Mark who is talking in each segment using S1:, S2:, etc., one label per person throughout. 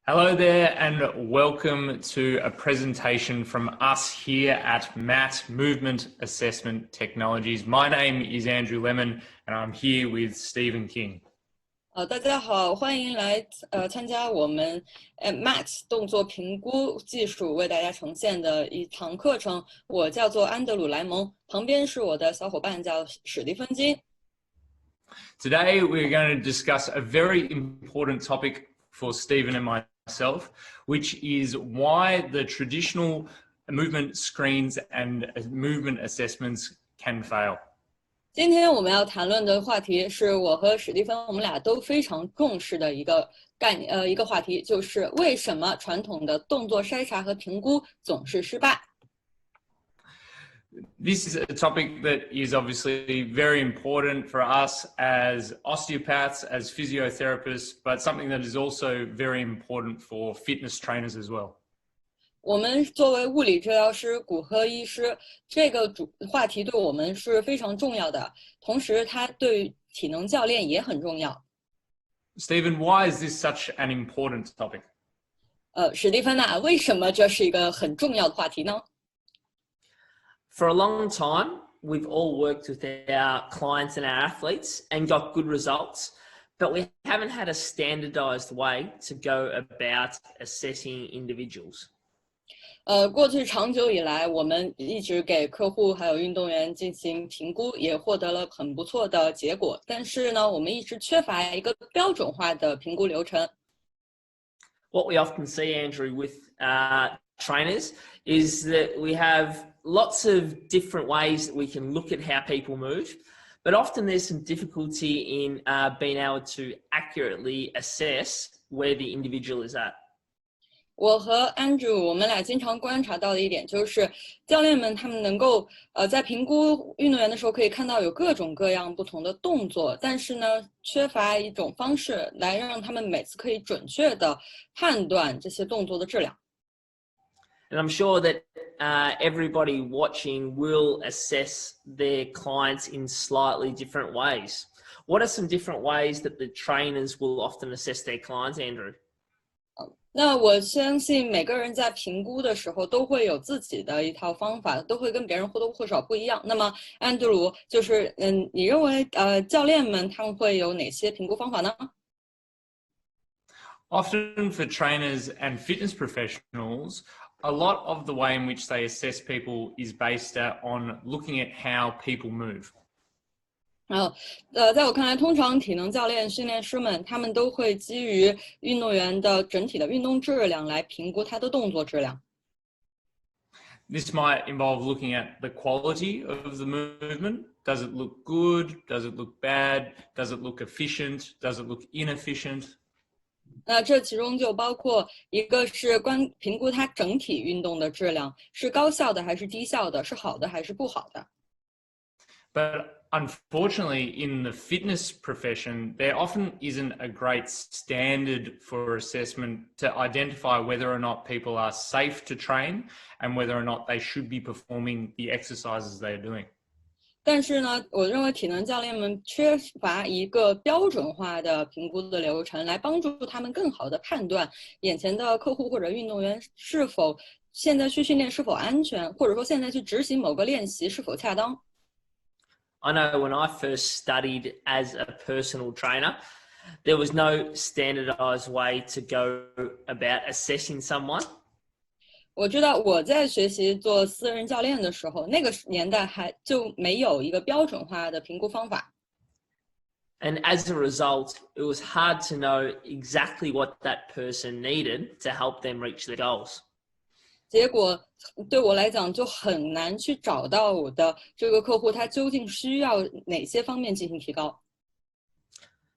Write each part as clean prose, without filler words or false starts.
S1: Hello there and welcome to a presentation from us here at MAT Movement Assessment Technologies. My name is Andrew Lemon and I'm here with Stephen King.
S2: 大家好，欢迎来参加我们MAT 动作评估技术为大家呈现的一堂课程。我叫做安德鲁莱蒙，旁边是我的小伙伴叫史蒂芬金。
S1: Today we're going to discuss a very important topic for Stephen and myself, which is why the traditional movement screens and movement assessments can fail.
S2: 今天我们要谈论的话题是我和史蒂芬我们俩都非常重视的一个话题，就是为什么传统的动作筛查和评估总是失败。
S1: This is a topic that is obviously very important for us as osteopaths, as physiotherapists, but something that is also very important for fitness trainers as well.
S2: 我们作为物理治疗师、骨科医师，这个话题对我们是非常重要的，同时它对体能教练也很重要。
S1: Stephen, why is this such an important topic?
S2: 史蒂芬呐，为什么这是一个很重要的话题呢？
S3: For a long time, we've all worked with our clients and our athletes and got good results, but we haven't had a standardized way to go about assessing individuals.
S2: 过去长久以来，我们一直给客户还有运动员进行评估，也获得了很不错的结果。但是呢，我们一直缺乏一个标准化的评估流程。
S3: What we often see, Andrew, with trainers is that we have lots of different ways that we can look at how people move, but often there's some difficulty in being able to accurately assess where the individual is at.
S2: 我和 Andrew 我们俩经常观察到的一点就是，教练们他们能够在评估运动员的时候可以看到有各种各样不同的动作，但是呢，缺乏一种方式来让他们每次可以准确的判断这些动作的质量。
S3: And I'm sure that everybody watching will assess their clients in slightly different ways. What are some different ways that the trainers will often assess their clients, Andrew?
S2: 那我相信每个人在评估的时候都会有自己的一套方法，都会跟别人或多或少不一样。那么安德鲁，就是你认为教练们他们会有哪些评估方法呢？
S1: Often for trainers and fitness professionals, a lot of the way in which they assess people is based on looking at how people move.
S2: 在我看来，通常体能教练、训练师们他们都会基于运动员的整体的运动质量来评估他的动作质量。
S1: This might involve looking at the quality of the movement. Does it look good? Does it look bad? Does it look efficient? Does it look inefficient?
S2: 那这其中就包括一个是评估它整体运动的质量，是高效的还是低效的，是好的还是不好的。
S1: But unfortunately, in the fitness profession, there often isn't a great standard for assessment to identify whether or not people are safe to train and whether or not they should be performing the exercises they are doing.
S2: 但是呢，我认为体能教练们缺乏一个标准化的评估的流程，来帮助他们更好的判断眼前的客户或者运动员是否现在去训练是否安全，或者说现在去执行某个练习是否恰当。
S3: I know when I first studied as a personal trainer, there was no standardized way to go about assessing someone.
S2: 我知道我在学习做私人教练的时候，那个年代还就没有一个标准化的评估方法。
S3: And as a result, it was hard to know exactly what that person needed to help them reach their goals.
S2: 结果对我来讲就很难去找到我的这个客户他究竟需要哪些方面进行提高。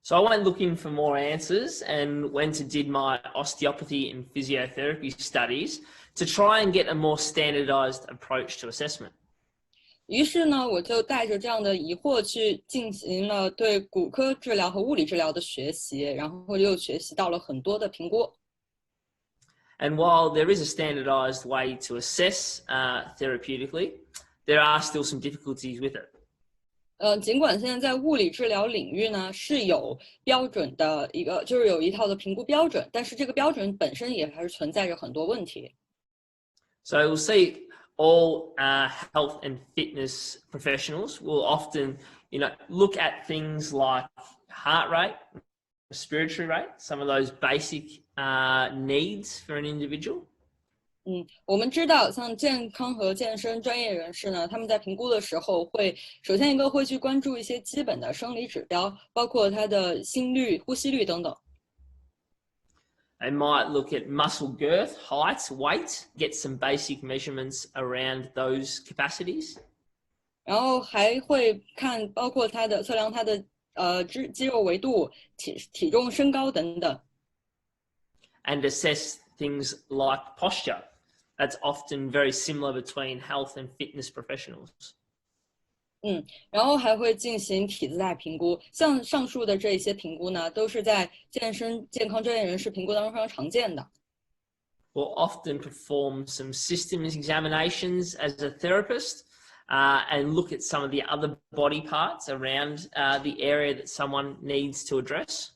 S3: So I went looking for more answers and went and did my osteopathy and physiotherapy studies to try and get a more standardized approach to assessment.
S2: 于是呢，我就带着这样的疑惑去进行了对骨科治疗和物理治疗的学习，然后又学习到了很多的评估。
S3: And while there is a standardized way to assess therapeutically, there are still some difficulties with it.
S2: 尽管现在在物理治疗领域呢是有标准的一个，就是有一套的评估标准，但是这个标准本身也还是存在着很多问题。
S3: So we'll see all health and fitness professionals will often, look at things like heart rate, respiratory rate, some of those basic needs for an individual.
S2: 我们知道，像健康和健身专业人士呢，他们在评估的时候会，首先一个会去关注一些基本的生理指标，包括他的心率、呼吸率等等。
S3: They might look at muscle girth, height, weight, get some basic measurements around those capacities.
S2: 然后还会看，包括测量他的肌肉维度、体重、身高等等。
S3: And assess things like posture. That's often very similar between health and fitness professionals.
S2: 然后还会进行体姿态评估，像上述的这些评估呢，都是在健康专业人士评估当中非常常见的。
S3: We'll often perform some systems examinations as a therapist and look at some of the other body parts around the area that someone needs to address.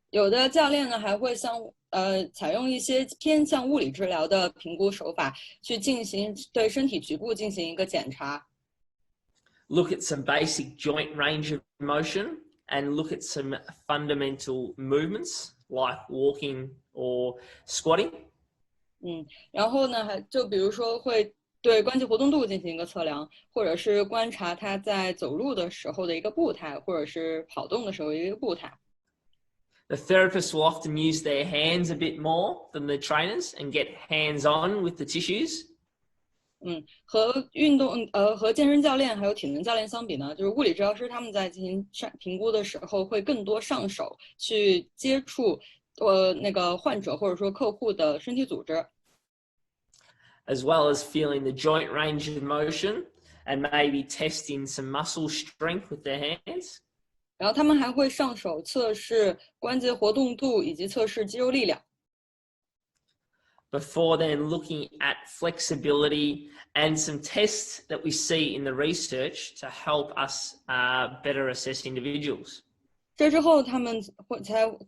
S2: 有的教练呢，还会采用一些偏向物理治疗的评估手法，去进行对身体局部进行一个检查。
S3: Look at some basic joint range of motion and look at some fundamental movements like walking or squatting.
S2: 然后呢，就比如说会对关节活动度进行一个测量，或者是观察他在走路的时候的一个步态，或者是跑动的时候的一个步态。
S3: The therapists will often use their hands a bit more than the trainers and get hands-on with the tissues.
S2: 和健身教练还有体能教练相比呢，就是物理治疗师他们在进行评估的时候，会更多上手去接触那个患者或者说客户的身体组织，
S3: as well as feeling the joint range of motion and maybe testing some muscle strength with their hands.
S2: 然后他们还会上手测试关节活动度以及测试肌肉力量。
S3: Before then looking at flexibility and some tests that we see in the research to help us better assess individuals.
S2: 这之后，他们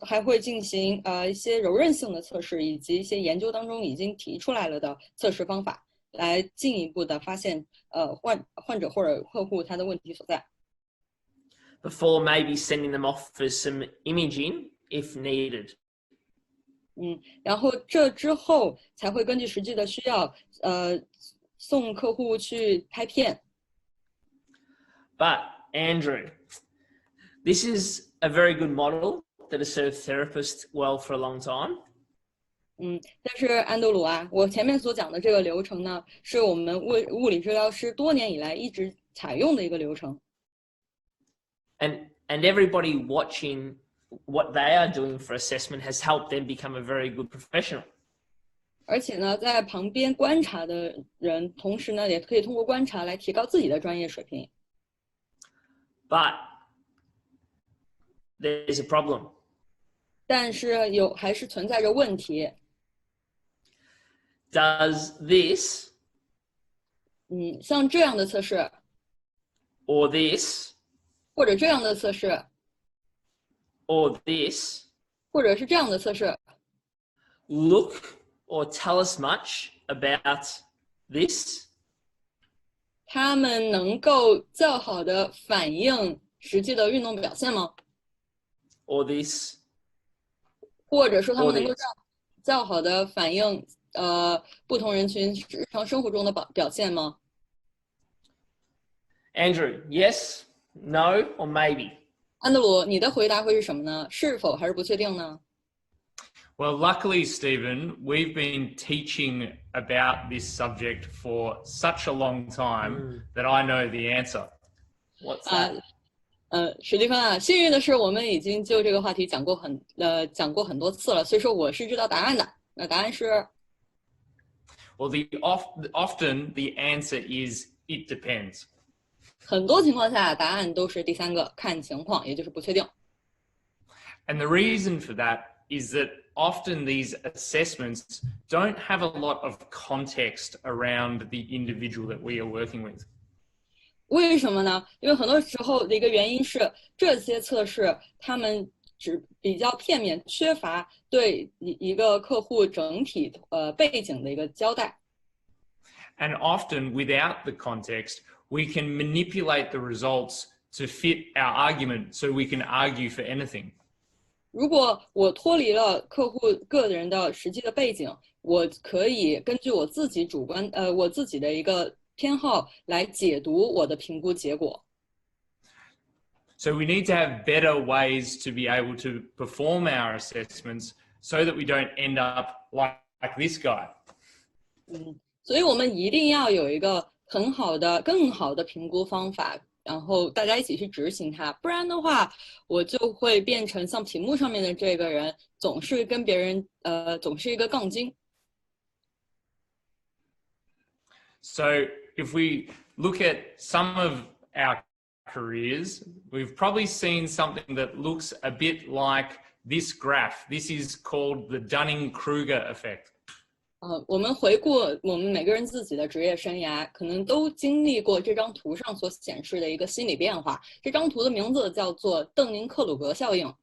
S2: 还会进行一些柔韧性的测试，以及一些研究当中已经提出来了的测试方法，来进一步的发现患者或者客户他的问题所在。
S3: Before maybe sending them off for some imaging if needed.
S2: 然后这之后才会根据实际的需要，送客户去拍片。
S3: But Andrew, this is a very good model that has served therapists well for a long time.
S2: 但是安德鲁啊，我前面所讲的这个流程呢，是我们物理治疗师多年以来一直采用的一个流程。
S3: And everybody watching what they are doing for assessment has helped them become a very good professional.
S2: 而且呢，在旁边观察的人，同时呢，也可以通过观察来提高自己的专业水平。
S3: But there's a problem.
S2: 但是还是存在着问题。
S3: Does this
S2: 像这样的测试
S3: or this
S2: 或者这样的测试
S3: or this
S2: 或者是这样的测试
S3: look or tell us much about this?
S2: 他们能够较好的反映实际的运动表现吗？
S3: or this
S2: 或者说他们能够较好的反映不同人群日常生活中的表现吗？
S3: Andrew, yes, no, or maybe?
S2: 安德鲁，你的回答会是什么呢？是否还是不确定呢？
S1: Well, luckily, Stephen, we've been teaching about this subject for such a long time that I know the answer.
S3: What's that?
S2: 史蒂芬啊，幸运的是，我们已经就这个话题讲过很多次了，所以说我是知道答案的。那答案是
S1: Well, often the answer is it depends.
S2: 很多情况下，答案都是第三个，看情况，也就是不确定。
S1: And the reason for that is that often these assessments don't have a lot of context around the individual that we are working with.
S2: 为什么呢？因为很多时候的一个原因是这些测试他们只比较片面，缺乏对一个客户整体背景的一个交代。
S1: And often, without the context, we can manipulate the results to fit our argument so we can argue for anything.
S2: 如果我脱离了客户个人的实际的背景，我可以根据我自己我自己的一个偏好来解读我的评估结果。
S1: So we need to have better ways to be able to perform our assessments so that we don't end up like this guy.
S2: 所以我们一定要有一个更好的评估方法，然后大家一起去执行它，不然的话，我就会变成像屏幕上面的这个人，总是跟别人总是一个杠精。
S1: So if we look at some of our careers, we've probably seen something that looks a bit like this graph. This is called the Dunning-Kruger Effect.
S2: 我们回顾我们每个人自己的职业生涯，可能都经历过这张图上所显示的一个心理变化。这张图的名字叫做邓宁克鲁格效应。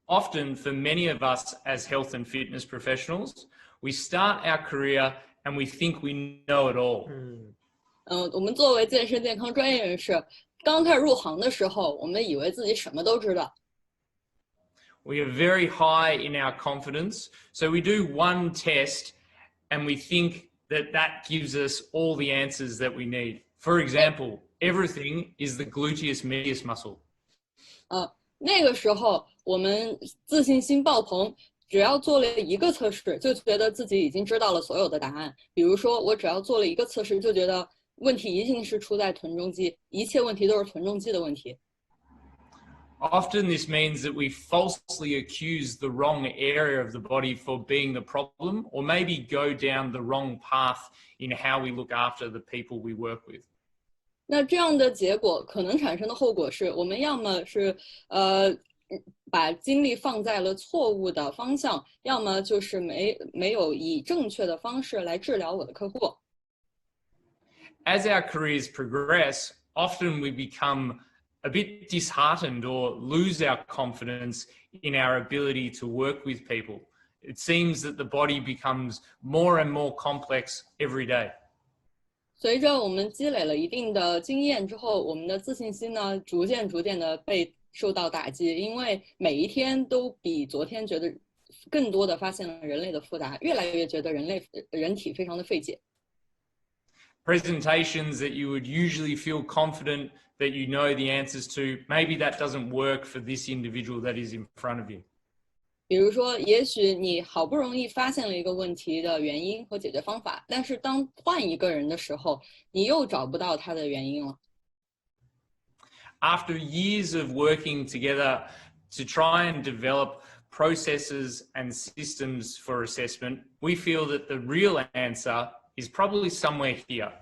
S1: Often, for many of us as health and fitness professionals, we start our career and we think we know it all.
S2: 我们作为健身健康专业人士，刚开始入行的时候，我们以为自己什么都知道。
S1: We are very high in our confidence, so we do one test and we think that that gives us all the answers that we need. For example, everything is the gluteus medius muscle.
S2: 那个时候我们自信心爆棚，只要做了一个测试，就觉得自己已经知道了所有的答案。比如说，我只要做了一个测试，就觉得问题一定是出在臀中肌，一切问题都是臀中肌的问题。
S1: Often this means that we falsely accuse the wrong area of the body for being the problem, or maybe go down the wrong path in how we look after the people we work with.
S2: 那这样的结果可能产生的后果是，我们要么是把精力放在了错误的方向，要么就是没有以正确的方式来治疗我的客户。
S1: As our careers progress, often we become a bit disheartened or lose our confidence in our ability to work with people. It seems that the body becomes more and more complex every day.
S2: 随着我们积累了一定的经验之后，我们的自信心呢，逐渐的被受到打击，因为每一天都比昨天觉得更多的发现了人类的复杂，越来越觉得人体非常的费解。
S1: Presentations that you would usually feel confident that you know the answers to, maybe that doesn't work for this individual that is in front of you.
S2: 比如说，也许你好不容易发现了一个问题的原因和解决方法，但是当换一个人的时候，你又找不到它的原因了。
S1: After years of working together to try and develop processes and systems for assessment, we feel that the real answer is probably somewhere here.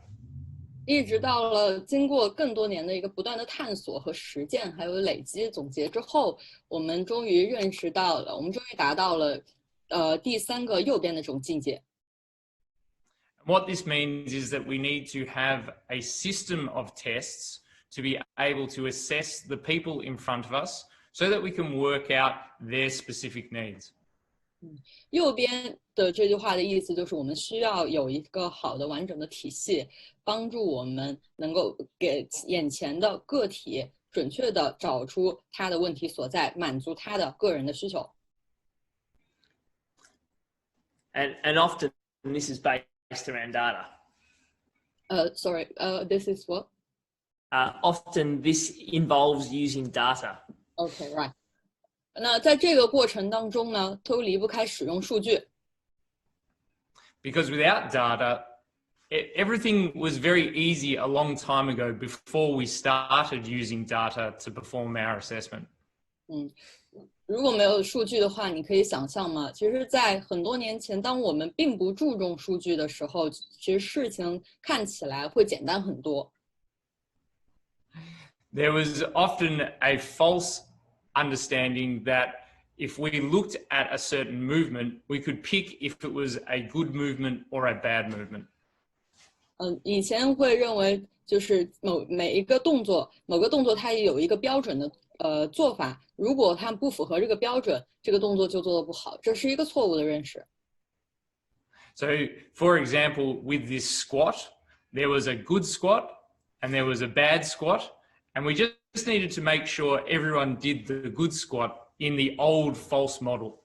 S2: 一直到了经过更多年的一个不断的探索和实践，还有累积总结之后，我们终于达到了第三个右边的这种境界。
S1: What this means is that we need to have a system of tests to be able to assess the people in front of us so that we can work out their specific needs.
S2: 右边的这句话的意思就是我们需要有一个好的完整的体系，帮助我们能够给眼前的个体准确的找出他的问题所在，满足他的个人的需求。
S3: And often this is based around data.
S2: This is what?
S3: Often this involves using data.
S2: Okay, right. 那在这个过程当中呢，都离不开使用数据。
S1: Because without data, everything was very easy a long time ago before we started using data to perform our assessment.
S2: 如果没有数据的话，你可以想象吗？其实在很多年前，当我们并不注重数据的时候，其实事情看起来会简单很多。
S1: There was often a false understanding that if we looked at a certain movement, we could pick if it was a good movement or a bad movement.
S2: 以前会认为就是每一个动作，某个动作它也有一个标准的做法，如果它不符合这个标准，这个动作就做得不好，这是一个错误的认识。
S1: So, for example, with this squat, there was a good squat and there was a bad squat, and we just needed to make sure everyone did the good squat in the old false model.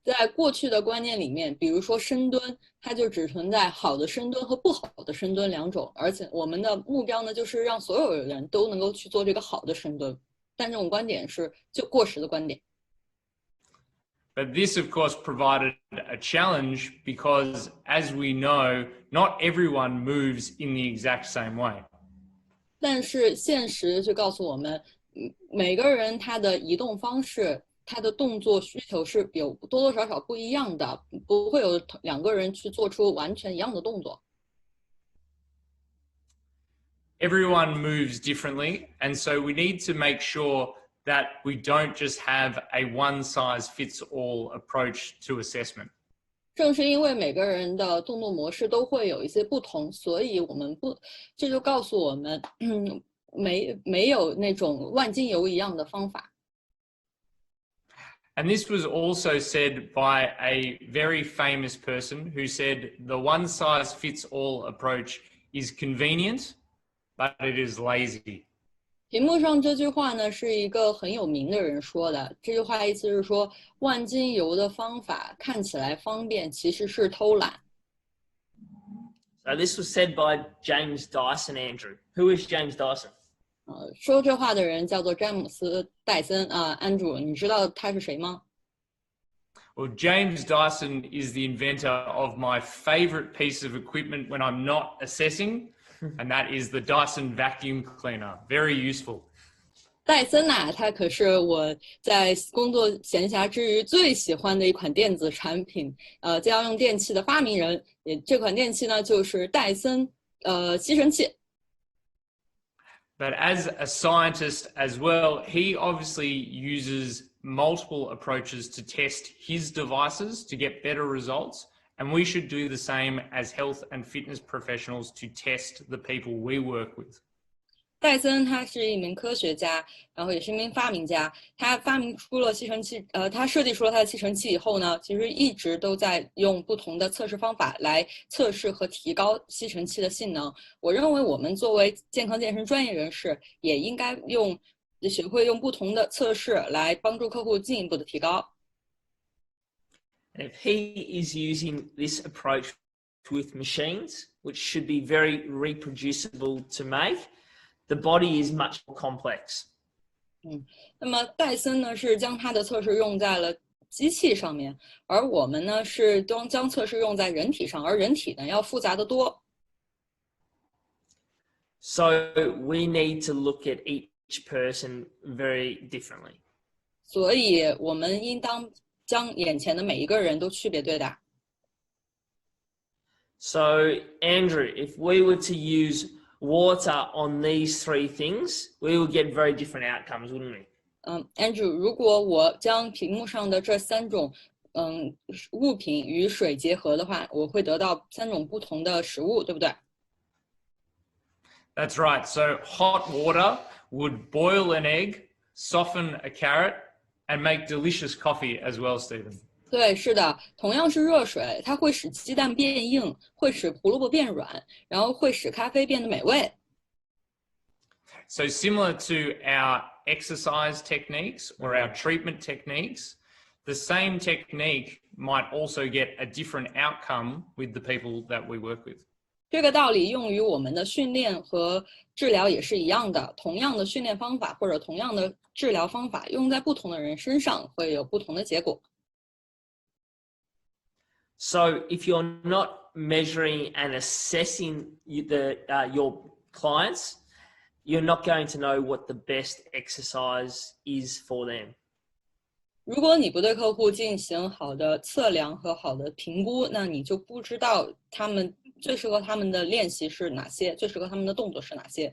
S2: 在过去的观念里面，比如说深蹲，它就只存在好的深蹲和不好的深蹲两种，而且我们的目标呢，就是让所有人都能够去做这个好的深蹲，但这种观点是就过时的观点。
S1: But this, of course, provided a challenge because, as we know, not everyone moves in the exact same way.
S2: 但是现实就告诉我们，每个人他的移动方式，他的动作需求是有多多少少不一样的，不会有两个人去做出完全一样的动作。
S1: Everyone moves differently, and so we need to make sure that we don't just have a one-size-fits-all approach to assessment.
S2: 正是因为每个人的动作模式都会有一些不同，所以这就告诉我们，没有那种万金油一样的方法。
S1: And this was also said by a very famous person who said the one-size-fits-all approach is convenient, but it is lazy.
S2: 屏幕上这句话呢，是一个很有名的人说的。这句话意思是说，万金油的方法看起来方便，其实是偷懒。
S3: So this was said by James Dyson, Andrew. Who is James Dyson?
S2: 说这话的人叫做詹姆斯·戴森Andrew，你知道他是谁吗？
S1: Well, James Dyson is the inventor of my favorite piece of equipment when I'm not assessing, and that is the Dyson vacuum cleaner. Very useful.
S2: 戴森呐，它可是我在工作闲暇之余最喜欢的一款电子产品，家用电器的发明人。这款电器呢，就是戴森吸尘器。
S1: But as a scientist as well, he obviously uses multiple approaches to test his devices to get better results. And we should do the same as health and fitness professionals to test the people we work with.
S2: 戴森他是一名科学家，然后也是一名发明家。他发明出了吸尘器，他设计出了他的吸尘器以后呢，其实一直都在用不同的测试方法来测试和提高吸尘器的性能。我认为我们作为健康健身专业人士，也应该学会用不同的测试来帮助客户进一步的提高。
S3: And if he is using this approach with machines, which should be very reproducible to make, the body is much more complex.
S2: 那么戴森呢是将他的测试用在了机器上面，而我们呢是将测试用在人体上，而人体呢要复杂得多。
S3: So we need to look at each person very differently.
S2: 所以我们应当将眼前的每一个人都区别对待。
S3: So Andrew, if we were to use water on these three things, we would get very different outcomes, wouldn't we?
S2: Andrew， 如果我将屏幕上的这三种物品与水结合的话，我会得到三种不同的食物，对不对？
S1: That's right. So hot water would boil an egg, soften a carrot, and make delicious coffee as well, Stephen.
S2: 对，是的，同样是热水，它会使鸡蛋变硬，会使胡萝卜变软，然后会使咖啡变得美味。
S1: So similar to our exercise techniques or our treatment techniques, the same technique might also get a different outcome with the people that we work with.
S2: 这个道理用于我们的训练和治疗也是一样的，同样的训练方法或者同样的治疗方法，用在不同的人身上会有不同的结果。
S3: So if you're not measuring and assessing your clients, you're not going to know what the best exercise is for them.
S2: 如果你不对客户进行好的测量和好的评估，那你就不知道他们最适合他们的练习是哪些，最适合他们的动作是哪些。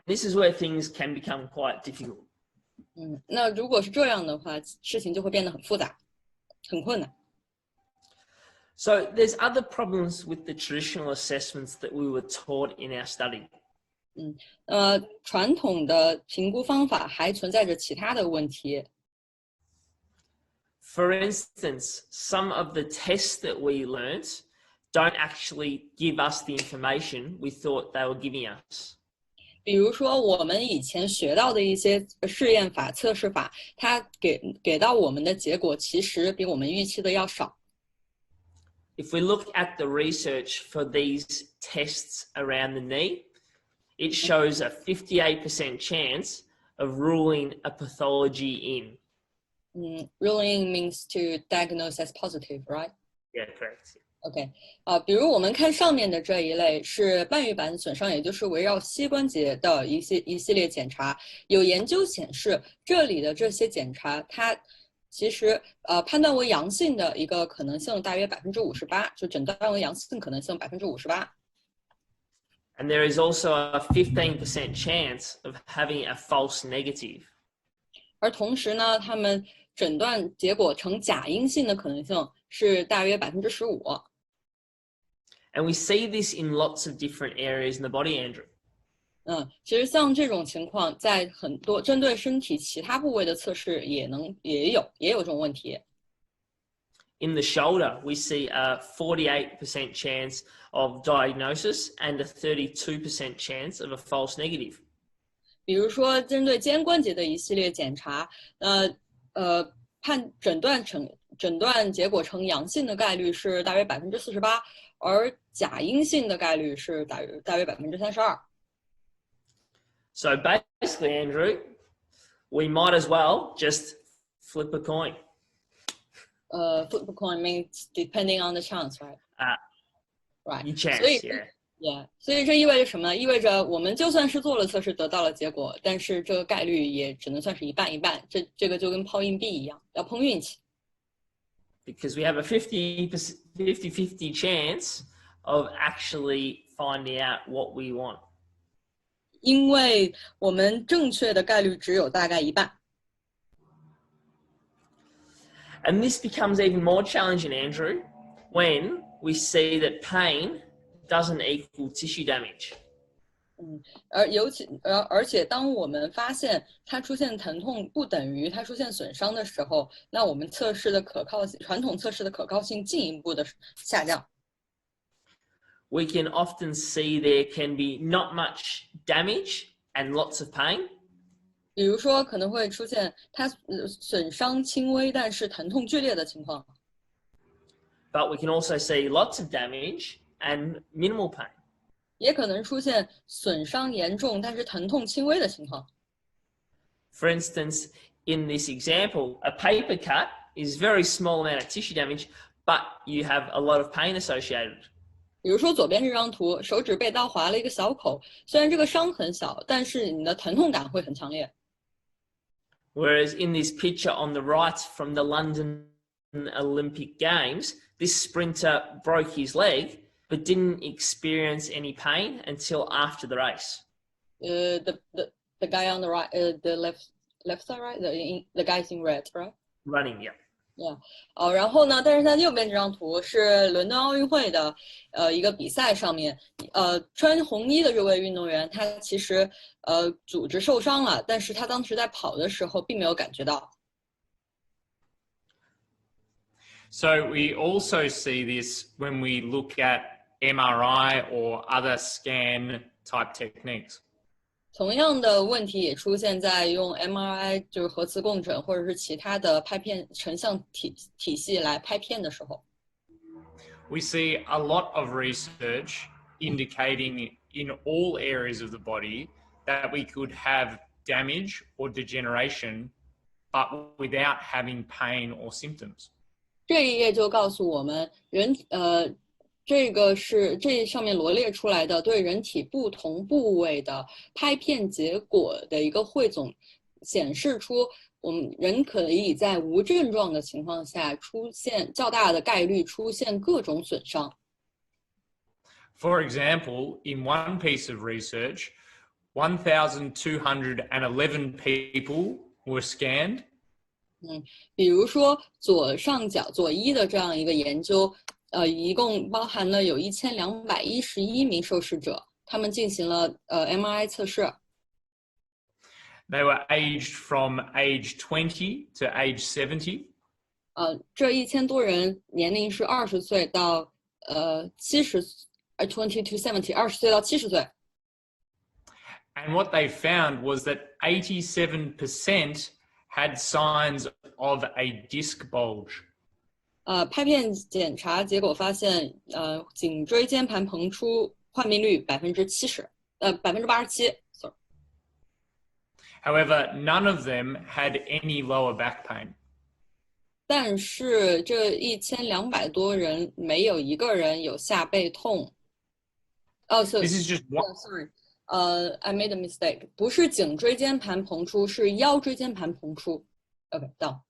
S3: This is where things can become quite difficult.
S2: 那如果是这样的话，事情就会变得很复杂，很困难。
S3: So there's other problems with the traditional assessments that we were taught in our study.
S2: 传统的评估方法还存在着其他的问题。
S3: For instance, some of the tests that we learnt don't actually give us the information we thought they were giving us.
S2: 比如说，我们以前学到的一些试验法、测试法，它给到我们的结果其实比我们预期的要少。
S3: If we look at the research for these tests around the knee, it shows a 58% chance of ruling a pathology in.
S2: Ruling means to diagnose as positive, right?
S3: Yeah, correct.
S2: OK，比如我们看上面的这一类是半月板损伤，也就是围绕膝关节的一系列检查。有研究显示，这里的这些检查，它其实判断为阳性的一个可能性大约58%，就诊断为阳性可能性58%。
S3: And there is also a 15% chance of having a false negative.
S2: 而同时呢，他们诊断结果呈假阴性的可能性是大约15%。
S3: And we see this in lots of different areas in the body, Andrew.
S2: 其实像这种情况，在很多针对身体其他部位的测试也有这种问题。
S3: In the shoulder, we see a 48% chance of diagnosis and a 32% chance of a false negative.
S2: 比如说，针对肩关节的一系列检查，诊断结果呈阳性的概率是大约48%，而假阴性的概率是大约32%。
S3: So basically, Andrew, we might as well just flip a coin.
S2: Flip a coin means depending on the chance, right? Right.
S3: You chance,
S2: 所以
S3: yeah.
S2: 所以这意味着什么呢？意味着我们就算是做了测试得到了结果，但是这个概率也只能算是一半一半。这个就跟抛硬币一样，要碰运气。
S3: Because we have a 50-50 chance of actually finding out what we want.
S2: 因为我们正确的概率只有大概一半。
S3: And this becomes even more challenging, Andrew, when we see that pain doesn't equal tissue damage.
S2: 而且当我们发现它出现疼痛不等于它出现损伤的时候，那我们传统测试的可靠性进一步的下降。
S3: We can often see there can be not much damage and lots of pain.
S2: 比如说可能会出现它损伤轻微但是疼痛剧烈的情况。
S3: But we can also see lots of damage and minimal pain.
S2: 也可能出现损伤严重但是疼痛轻微的情况。
S3: For instance, in this example, a paper cut is very small amount of tissue damage, but you have a lot of pain associated.
S2: 比如说左边这张图，手指被刀划了一个小口，虽然这个伤很小，但是你的疼痛感会很强烈。
S3: Whereas in this picture on the right from the London Olympic Games, this sprinter broke his leg but didn't experience any pain until after the race.
S2: The guy on the right, the left side, right? The guy's in red, right?
S3: Running, yeah.
S2: Yeah. 然后呢，但是在右边这张图是伦敦奥运会的一个比赛上面，穿红衣的这位运动员，他其实组织受伤了，但是他当时在跑的时候并没有感觉到。
S1: So we also see this when we look at MRI or other scan type techniques.
S2: 同样的问题也出现在用 MRI 就是核磁共振或者是其他的拍片成像体系来拍片的时候。
S1: We see a lot of research indicating in all areas of the body that we could have damage or degeneration, but without having pain or symptoms.
S2: 这一页就告诉我们这上面罗列出来的对人体不同部位的拍片结果的一个汇总，显示出我们人可以在无症状的情况下出现较大的概率出现各种损伤。
S1: For example, in one piece of research, 1,211 people were scanned.
S2: 比如说左上角左一的这样一个研究，一共包含了有1211名受试者，他们进行了MRI 测试。
S1: They were aged from age 20 to age 70.
S2: 这1000多人年龄是20岁到20 to 70, 20岁到70岁。
S1: And what they found was that 87% had signs of a disc bulge.
S2: 拍片检查结果发现，颈椎间盘膨出患病率87%，87%。Sorry.
S1: However, none of them had any lower back pain.
S2: 但是这1200多人没有一个人有下背痛。So
S1: This is just one.
S2: Sorry. I made a mistake. 不是颈椎间盘膨出，是腰椎间盘膨出。Okay, done.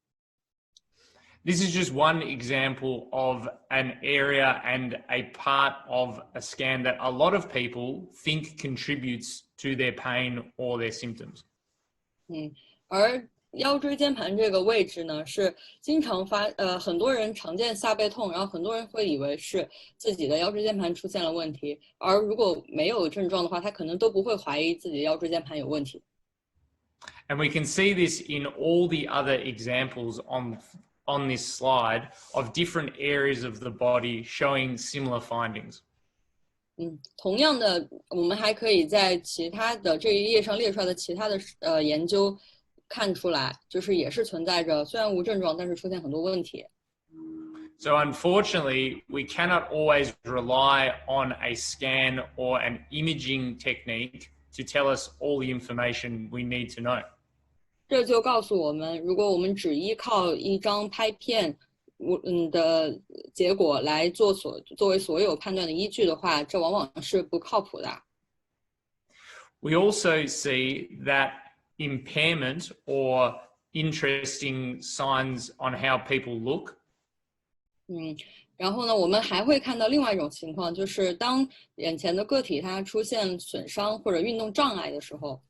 S1: This is just one example of an area and a part of a scan that a lot of people think contributes to their pain or their symptoms.
S2: 而腰椎间盘这个位置呢，是经常很多人常见下背痛，然后很多人会以为是自己的腰椎间盘出现了问题，而如果没有症状的话，他可能都不会怀疑自己的腰椎间盘有问题。
S1: And we can see this in all the other examples on this slide of different areas of the body showing similar findings.
S2: 同样的，我们还可以在其他的这一页上列出来的其他的研究看出来，就是也是存在着虽然无症状，但是出现很多问题。
S1: So unfortunately, we cannot always rely on a scan or an imaging technique to tell us all the information we need to know.
S2: 这就告诉我们，如果我们只依靠一张拍片的结果来作为所有判断的依据的话，这往往是不靠谱的。
S1: We also see that impairment or interesting signs on how people look.
S2: 然后呢，我们还会看到另外一种情况，就是当眼前的个体它出现损伤或者运动障碍的时候。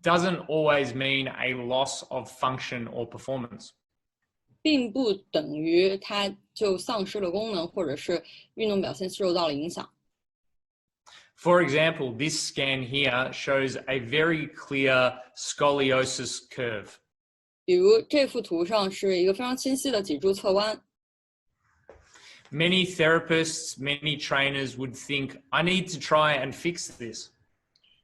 S1: Doesn't always mean a loss of function or performance.
S2: 并不等于它就丧失了功能，或者是运动表现受到了影响。
S1: For example, this scan here shows a very clear scoliosis curve.
S2: 比如这幅图上是一个非常清晰的脊柱侧弯。
S1: Many therapists, many trainers would think, I need to try and fix this.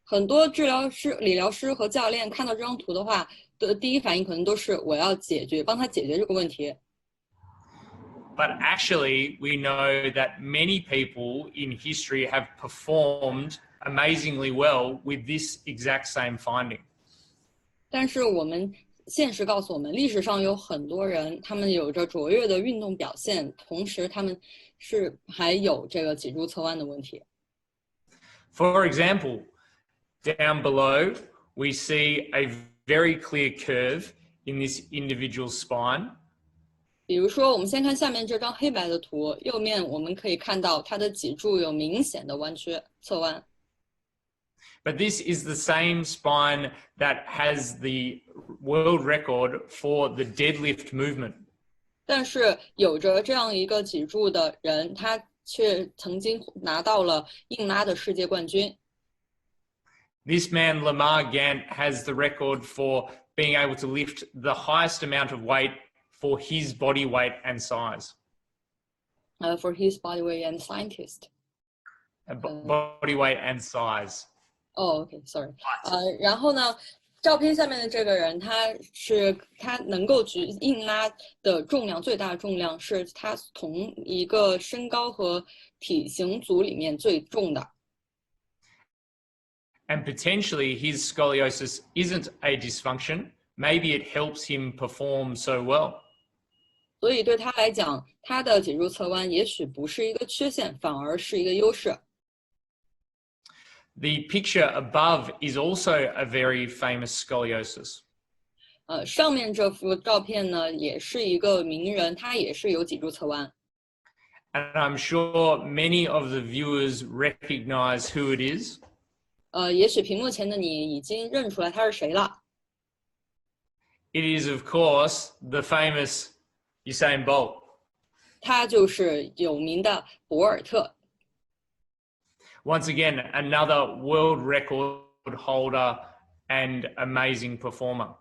S2: 很多治疗师、理疗师和教练看到这张图的话，的第一反应可能都是我要帮他解决这个问题。
S1: But actually, we know that many people in history have performed amazingly well with this exact same finding.
S2: 但是我们现实告诉我们，历史上有很多人，他们有着卓越的运动表现，同时他们还有这个脊柱侧弯的问题。
S1: For example, down below, we see a very clear curve in this individual's spine.
S2: 比如说，我们先看下面这张黑白的图，右面我们可以看到它的脊柱有明显的弯曲、侧弯。
S1: But this is the same spine that has the world record for the deadlift movement.
S2: 但是有着这样一个脊柱的人，他却曾经拿到了硬拉的世界冠军。
S1: This man, Lamar Gant, has the record for being able to lift the highest amount of weight for his body weight and size.
S2: For his body weight and scientist.
S1: Body weight and size.
S2: OK, sorry. 然后呢，照片下面的这个人，他能够举硬拉的重量，最大的重量是他同一个身高和体型组里面最重的。
S1: And potentially his scoliosis isn't a dysfunction. Maybe it helps him perform so well.
S2: 所以对他来讲，他的脊柱侧弯也许不是一个缺陷，反而是一个优势。
S1: The picture above is also a very famous scoliosis.
S2: 上面这幅照片呢，也是一个名人，他也是有脊柱侧弯。
S1: And I'm sure many of the viewers recognize who it is.
S2: 也许屏幕前的你已经认出来他是谁了。
S1: It is, of course, the famous Usain Bolt.
S2: 他就是有名的博尔特。
S1: Once again, another world record holder and amazing performer.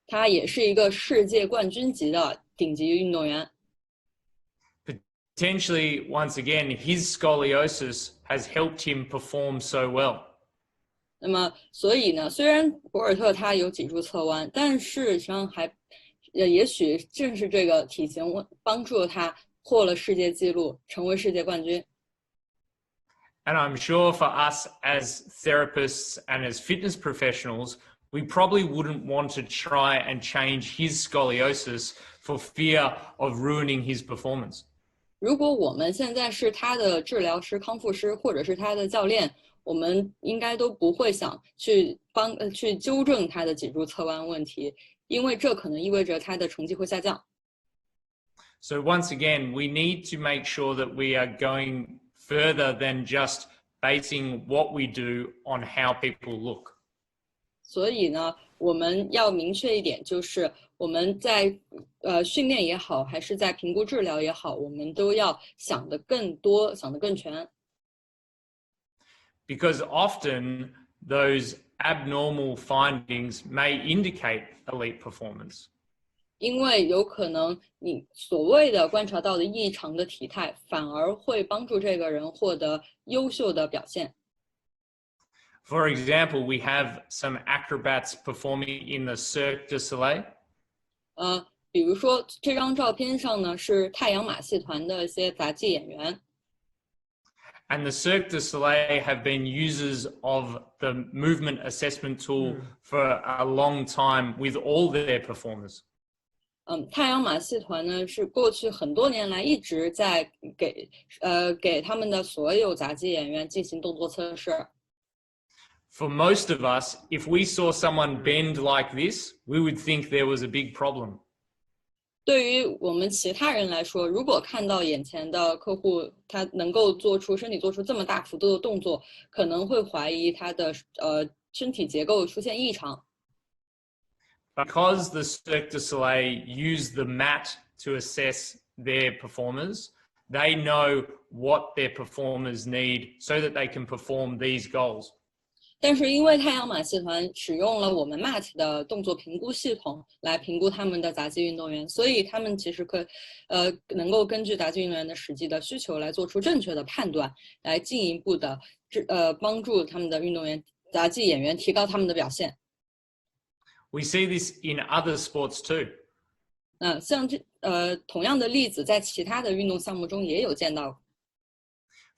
S2: 他也是一个世界冠军级的顶级运动员。
S1: Potentially, once again, his scoliosis has helped him perform so well.
S2: 那么，所以呢，虽然博尔特他有脊柱侧弯，但事实上也许正是这个体型帮助了他破了世界纪录，成为世界冠军。
S1: And I'm sure for us as therapists and as fitness professionals, we probably wouldn't want to try and change his scoliosis for fear of ruining his performance.
S2: 如果我们现在是他的治疗师、康复师，或者是他的教练，我们应该都不会想去纠正他的脊柱侧弯问题，因为这可能意味着他的成绩会下降。
S1: So once again, we need to make sure that we are going further than just basing what we do on how people look.
S2: 所以呢，我们要明确一点，就是我们在训练也好，还是在评估治疗也好，我们都要想得更多，想得更全。
S1: Because often those abnormal findings may indicate elite performance.
S2: 因为有可能你所谓的观察到的异常的体态，反而会帮助这个人获得优秀的表现。
S1: For example, we have some acrobats performing in the Cirque du Soleil.
S2: 比如说这张照片上呢是太阳马戏团的一些杂技演员。
S1: And the Cirque du Soleil have been users of the movement assessment tool for a long time with all their performers.
S2: 太阳马戏团呢是过去很多年来一直在给他们的所有杂技演员进行动作测试。
S1: For most of us, if we saw someone bend like this, we would think there was a big problem.
S2: 对于我们其他人来说，如果看到眼前的客户他能够身体做出这么大幅度的动作，可能会怀疑他的身体结构出现异常。
S1: Because the Cirque du Soleil use the mat to assess their performers, they know what their performers need so that they can perform these goals.
S2: 但是因为太阳马戏团使用了我们 MAT 的动作评估系统来评估他们的杂技运动员，所以他们其实能够根据杂技运动员的实际的需求来做出正确的判断，来进一步的帮助他们的运动员杂技演员提高他们的表现。
S1: We see this in other sports too.
S2: 像同样的例子在其他的运动项目中也有见到。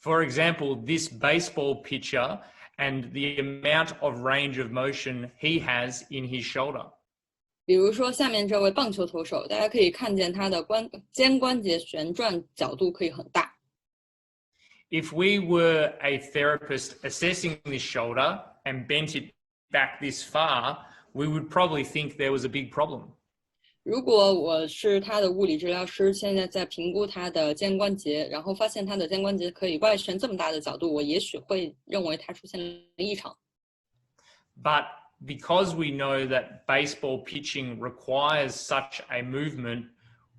S1: For example, this baseball pitcher and the amount of range of motion he has in his shoulder.
S2: 比如说下面这位棒球投手，大家可以看见他的肩关节旋转角度可以很大。
S1: If we were a therapist assessing this shoulder and bent it back this far, we would probably think there was a big problem.
S2: 如果我是他的物理治疗师，现在在评估他的肩关节，然后发现他的肩关节可以外旋这么大的角度，我也许会认为他出现了异常。
S1: But because we know that baseball pitching requires such a movement,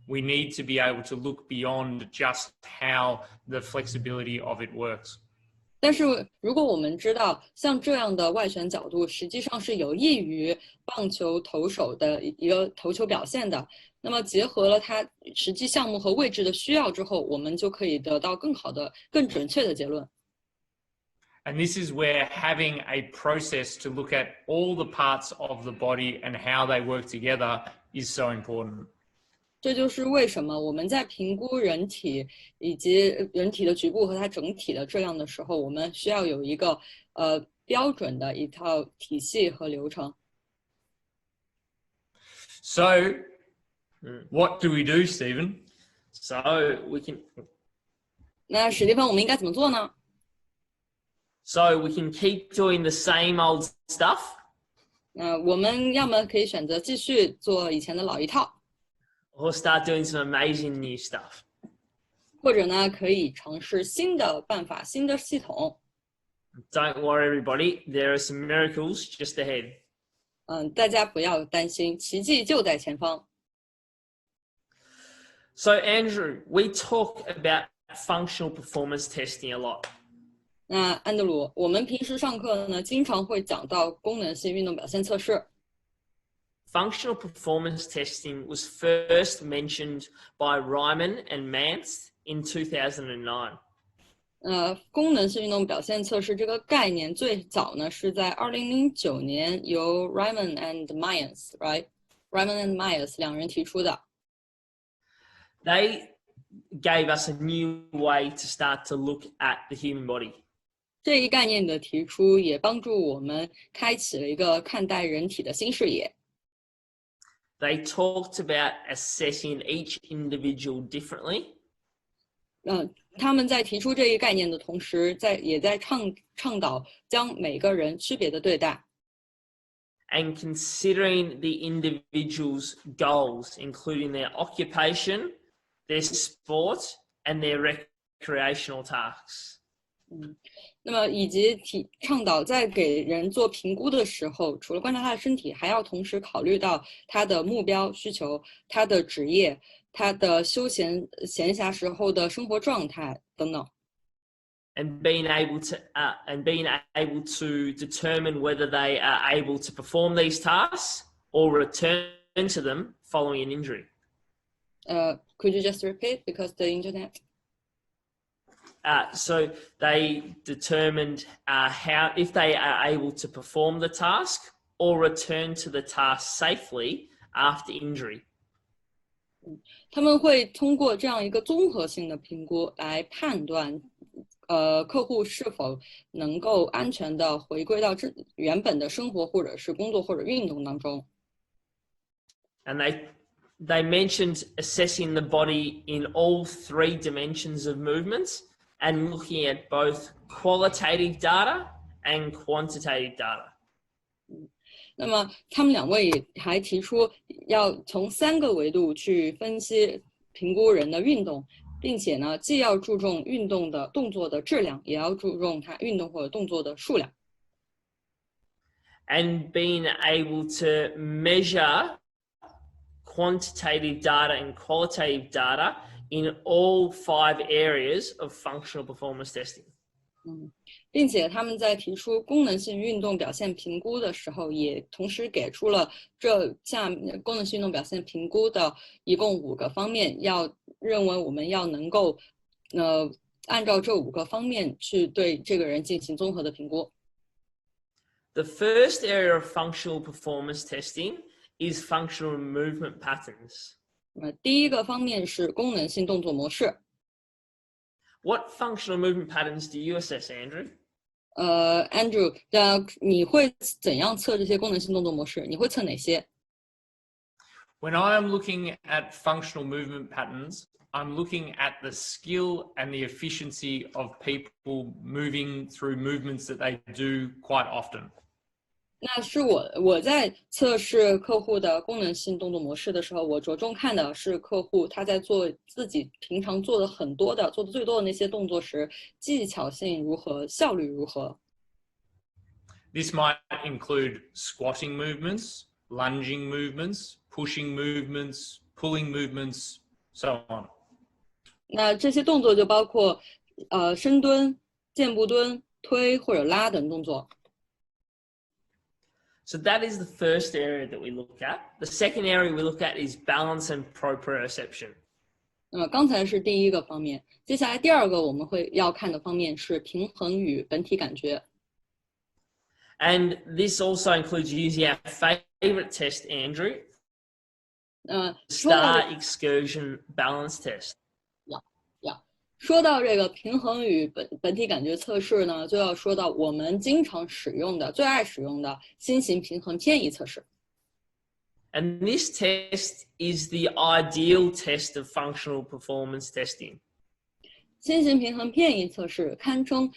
S1: we need to be able to look beyond just how the flexibility of it works.
S2: 但是如果我们知道像这样的外旋角度实际上是有益于棒球投手的一个投球表现的，那么结合了他实际项目和位置的需要之后，我们就可以得到更好的更准确的结论。
S1: And this is where having a process to look at all the parts of the body and how they work together is so important.
S2: 这就是为什么我们在评估人体以及人体的局部和它整体的质量的时候，我们需要有一个标准的一套体系和流程。
S1: So, what do we do, Stephen?
S3: So we can
S2: 那史蒂芬，我们应该怎么做呢？
S3: So we can keep doing the same old stuff.
S2: 我们要么可以选择继续做以前的老一套，
S3: Or start doing some amazing new stuff.
S2: 或者呢可以尝试新的办法、新的系统。
S3: Don't worry, everybody. There are some miracles just ahead.
S2: 大家不要担心，奇迹就在前方。
S3: So Andrew, we talk about functional performance testing a lot.
S2: 那安德鲁，我们平时上课呢，经常会讲到功能性运动表现测试。
S3: Functional performance testing was first mentioned by Ryman and Mance in 2009.
S2: 功能性运动表现测试这个概念最早呢是在2009年由 Ryman and Myers, right? Ryman and Myers 两人提出的。
S3: They gave us a new way to start to look at the human body.
S2: 这一概念的提出也帮助我们开启了一个看待人体的新视野。
S3: They talked about assessing each individual differently.
S2: 他们在提出这一概念的同时，也在倡导将每个人区别的对待。
S3: And considering the individual's goals, including their occupation, their sport, and their recreational tasks.
S2: 那么以及倡导在给人做评估的时候，除了观察他的身体，还要同时考虑到他的目标需求、他的职业、他的休闲闲暇时候的生活状态等等。
S3: And being able to determine whether they are able to perform these tasks or return to them following an injury.
S2: Could you just repeat because the internet?
S3: So they determined if they are able to perform the task or return to the task safely after injury.
S2: 他们会通过这样一个综合性的评估来判断，客户是否能够安全的回归到原本的生活或者是工作或者运动当中。
S3: And they mentioned assessing the body in all 3 dimensions of movements and looking at both qualitative data and quantitative data.
S2: 那么他们两位还提出要从3个维度去分析评估人的运动，并且呢，既要注重运动的动作的质量，也要注重它运动或者动作的数量。
S3: And being able to measure quantitative data and qualitative data in all 5 areas of functional performance testing.
S2: 并且他们在提出功能性运动表现评估的时候，也同时给出了这下功能性运动表现评估的一共5个方面，认为我们要能够按照这5个方面去对这个人进行综合的评估。
S3: The first area of functional performance testing is functional movement patterns.
S2: 第一个方面是功能性动作模式。
S3: What functional movement patterns do you assess, Andrew?
S2: Andrew， 你会怎样测这些功能性动作模式？你会测哪些？
S1: When I am looking at functional movement patterns, I'm looking at the skill and the efficiency of people moving through movements that they do quite often.
S2: 那是我在测试客户的功能性动作模式的时候，我着重看的是客户他在做自己平常做的做的最多的那些动作时，技巧性如何，效率如何。
S1: This might include squatting movements, lunging movements, pushing movements, pulling movements, so on.
S2: 那这些动作就包括深蹲、箭步蹲、推或者拉等动作。
S3: So that is the first area that we look at. The second area we look at is balance and proprioception.
S2: 那么刚才是第一个方面，接下来第二个我们要看的方面是平衡与本体感觉。
S3: And this also includes using our favorite test, Andrew, Star Excursion Balance Test.
S2: 说到这个平衡与本体感觉测试呢，就要说到我们经常使用的、最爱使用的新型平衡偏移测试。
S3: And this test is the ideal test of functional performance testing.
S2: 新型平衡偏移测试堪称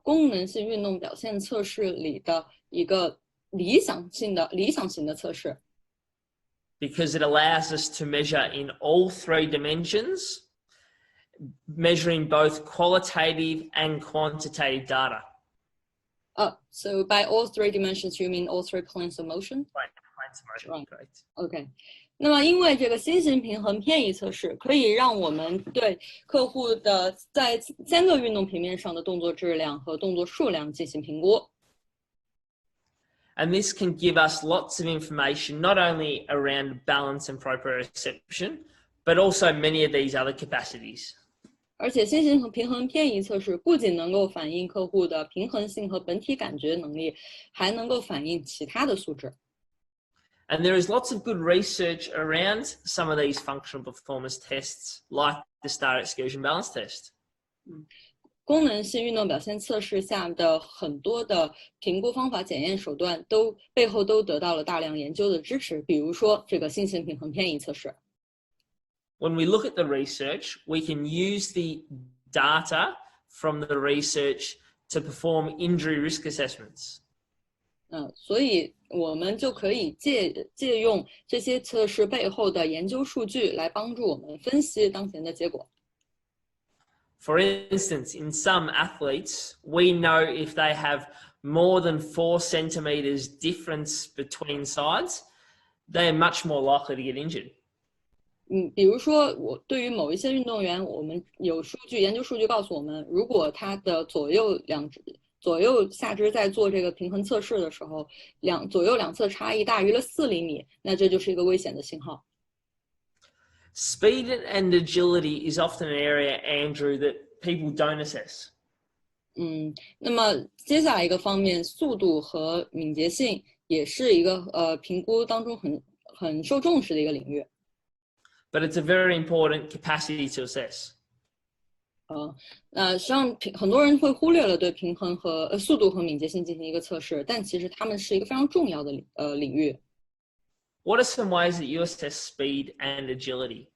S2: 功能性运动表现测试里的一个理想型的测试。
S3: Because it allows us to measure in all 3 dimensions, measuring both qualitative and quantitative data.
S2: So by all 3 dimensions, you mean all 3 planes of motion?
S3: Right, planes of motion,
S2: Right.
S3: correct.
S2: OK，那么，因为这个新型平衡偏移测试可以让我们对客户的在3个运动平面上的动作质量和动作数量进行评估。
S3: And this can give us lots of information, not only around balance and proprioception, but also many of these other capacities.
S2: 而且新型平衡偏移测试不仅能够反映客户的平衡性和本体感觉能力，还能够反映其他的素质。
S3: And there is lots of good research around some of these functional performance tests, like the STAR excursion balance test.
S2: 功能性运动表现测试下的很多的评估方法、检验手段背后都得到了大量研究的支持，比如说这个新型平衡偏移测试。
S3: When we look at the research, we can use the data from the research to perform injury risk assessments.
S2: 所以我们就可以借用这些测试背后的研究数据来帮助我们分析当前的结果。
S3: For instance, in some athletes, we know if they have more than 4 centimeters difference between sides, they are much more likely to get injured.
S2: 比如说对于某一些运动员，我们有研究数据告诉我们，如果他的左右下肢在做这个平衡测试的时候，左右两侧差异大于了4厘米，那这就是一个危险的信号。
S3: Speed and agility is often an area, Andrew, that people don't assess.
S2: 那么接下来一个方面，速度和敏捷性也是一个评估当中很受重视的一个领域。
S3: But it's a very important capacity to assess.
S2: 实际上很多人会忽略了对平衡和速度和敏捷性进行一个测试，但其实它们是一个非常重要的领域。
S3: What are some ways that you assess speed and agility?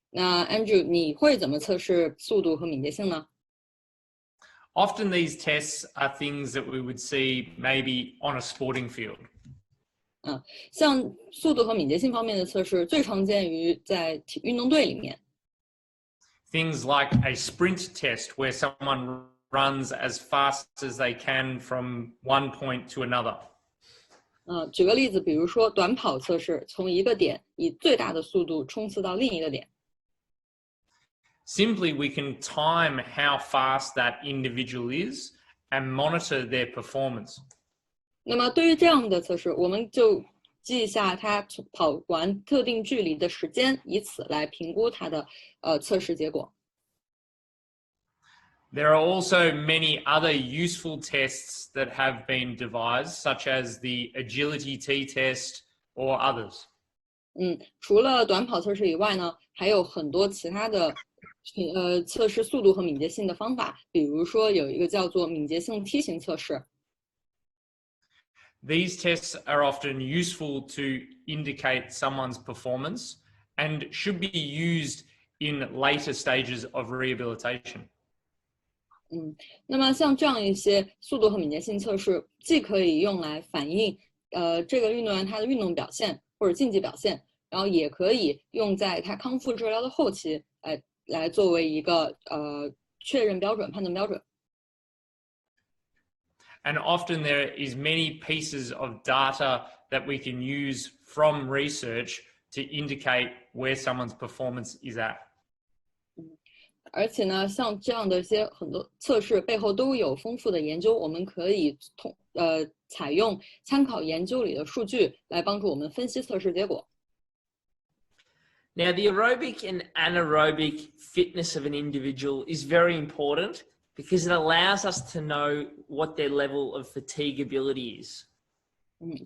S2: 那 Andrew， 你会怎么测试速度和敏捷性呢？
S1: Often these tests are things that we would see maybe on a sporting field.
S2: 像速度和敏捷性方面的测试，最常见于在运动队里面。
S1: Things like a sprint test where someone runs as fast as they can from one point to another.
S2: 举个例子，比如说短跑测试，从一个点以最大的速度冲刺到另一个点。
S1: Simply, we can time how fast that individual is and monitor their performance.
S2: 那么对于这样的测试，我们就记下他跑完特定距离的时间，以此来评估他的测试结果。
S1: There are also many other useful tests that have been devised, such as the agility T-test or others.
S2: 除了短跑测试以外呢，还有很多其他的测试速度和敏捷性的方法，比如说有一个叫做敏捷性梯形测试。
S1: These tests are often useful to indicate someone's performance and should be used in later stages of rehabilitation.
S2: 那么像这样一些速度和敏捷性测试，既可以用来反映这个运动员他的运动表现或者竞技表现，然后也可以用在他康复治疗的后期，来作为一个确认标准、判断标准。
S1: And often there is many pieces of data that we can use from research to indicate where someone's performance is at.
S2: 而且呢，像这样的一些很多测试背后都有丰富的研究，我们可以采用参考研究里的数据来帮助我们分析测试结果。
S3: Now, the aerobic and anaerobic fitness of an individual is very important because it allows us to know what their level of fatigability is.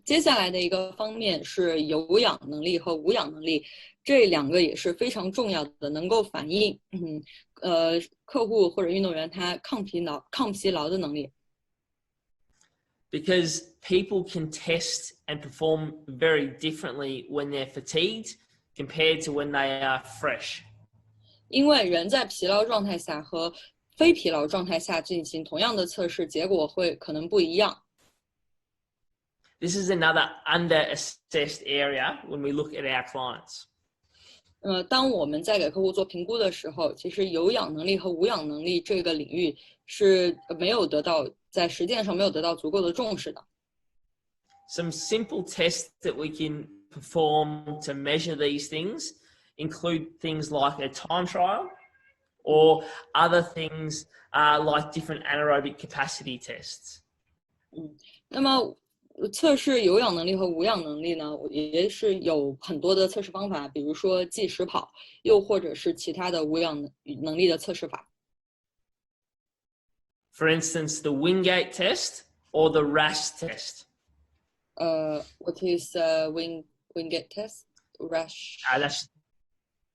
S2: 接下来的一个方面是有氧能力和无氧能力，这两个也是非常重要的，能够反映客户或者运动员他抗疲劳的能力。
S3: Because people can test and perform very differently when they're fatigued compared to when they are fresh.
S2: 因为人在疲劳状态下和非疲劳状态下进行同样的测试，结果会可能不一样。
S3: This is another under-assessed area when we look at our clients.
S2: 当我们在给客户做评估的时候，其实有氧能力和无氧能力这个领域是在实践上没有得到足够的重视的。
S3: Some simple tests that we can perform to measure these things include things like a time trial or other things like different anaerobic capacity tests.
S2: 那么测试有氧能力和无氧能力呢，也是有很多的测试方法，比如说计时跑，又或者是其他的无氧能力的测试法。
S3: For instance, the Wingate test or the RAS test.
S2: What is Wingate test? Rush.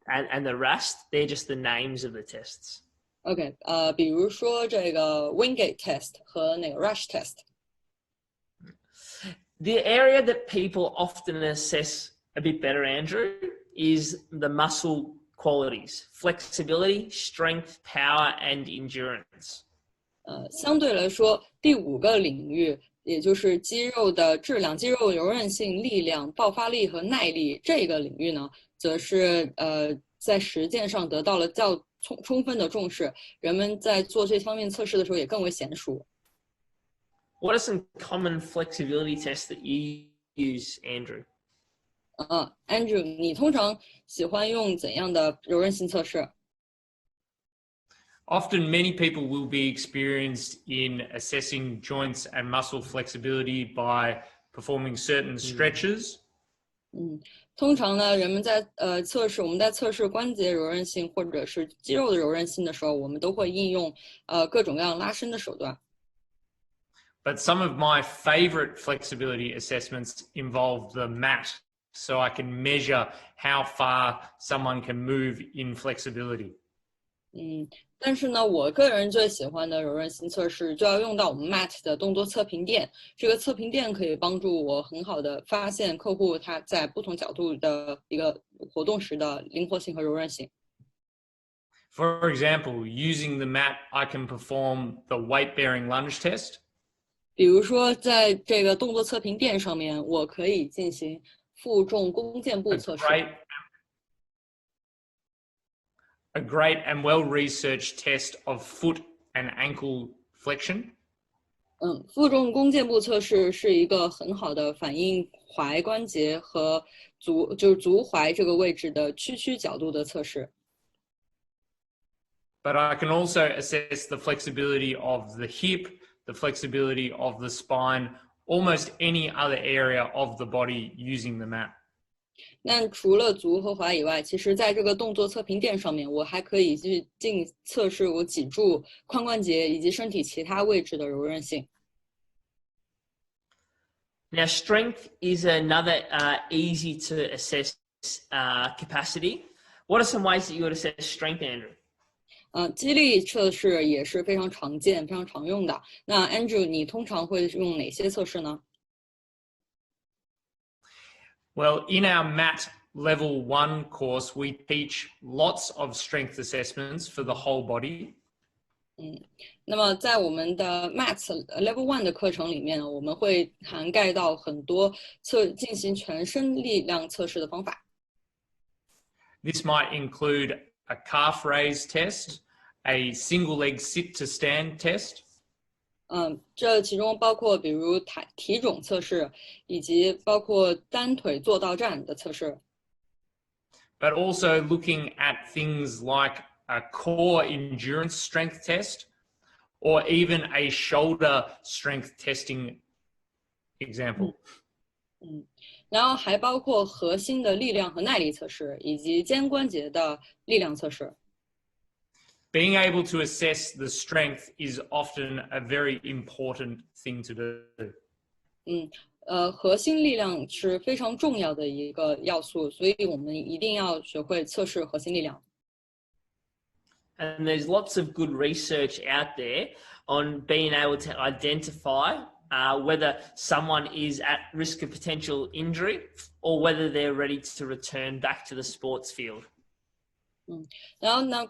S3: And the RAS, they're just the names of the tests.
S2: OK，比如说这个 Wingate test 和那个 Rush test。The
S3: area that people often assess a bit better, Andrew, is the muscle qualities: flexibility, strength, power, and endurance.
S2: 相对来说，第5个领域，也就是肌肉的质量、肌肉柔韧性、力量、爆发力和耐力这个领域呢，则是在实践上得到了较充分的重视，人们在做这方面测试的时候也更为娴熟。
S3: What are some common flexibility tests that you use, Andrew?
S2: Andrew， 你通常喜欢用怎样的柔韧性测试？
S1: Often, many people will be experienced in assessing joints and muscle flexibility by performing certain stretches.
S2: 通常呢，人们在我们在测试关节柔韧性或者是肌肉的柔韧性的时候，我们都会应用各种各样拉伸的手段。
S1: But some of my favorite flexibility assessments involve the mat, so I can measure how far someone can move in flexibility.
S2: 但是呢，我个人最喜欢的柔韧性测试就要用到我们 MAT 的动作测评垫。这个测评垫可以帮助我很好的发现客户他在不同角度的一个活动时的灵活性和柔韧性。
S1: For example, using the mat, I can perform the weight-bearing lunge test.
S2: 比如说，在这个动作测评垫上面，我可以进行负重弓箭步测试。
S1: A great and well-researched test of foot and ankle flexion.
S2: 负重弓箭步测试是一个很好的反映踝关节和足踝这个位置的屈角度的测试。
S1: But I can also assess the flexibility of the hip, the flexibility of the spine, almost any other area of the body using the mat.
S2: 那除了足和踝以外，其实在这个动作测评垫上面，我还可以去测试我脊柱、髋关节以及身体其他位置的柔韧性。
S3: Now, strength is another easy to assess capacity. What are some ways that you would assess strength, Andrew?
S2: 肌力测试也是非常常见、非常常用的。那 Andrew， 你通常会用哪些测试呢？
S1: Well, in our MAT Level 1 course, we teach lots of strength assessments for the whole body.
S2: 那么在我们的 MAT Level 1的课程里面呢，我们会涵盖到很多进行全身力量测试的方法。
S1: This might include a calf raise test, a single leg sit to stand test.
S2: 这其中包括比如体踵测试，以及包括单腿坐到站的测试。
S1: But also looking at things like a core endurance strength test, or even a shoulder strength testing example.
S2: 然后还包括核心的力量和耐力测试，以及肩关节的力量测试。
S1: Being able to assess the strength is often a very important thing to do.
S2: 核心力量是非常重要的一个要素，所以我们一定要学会测试核心力量。
S3: And there's lots of good research out there on being able to identify whether someone is at risk of potential injury or whether they're ready to return back to the sports field.
S2: 然后呢，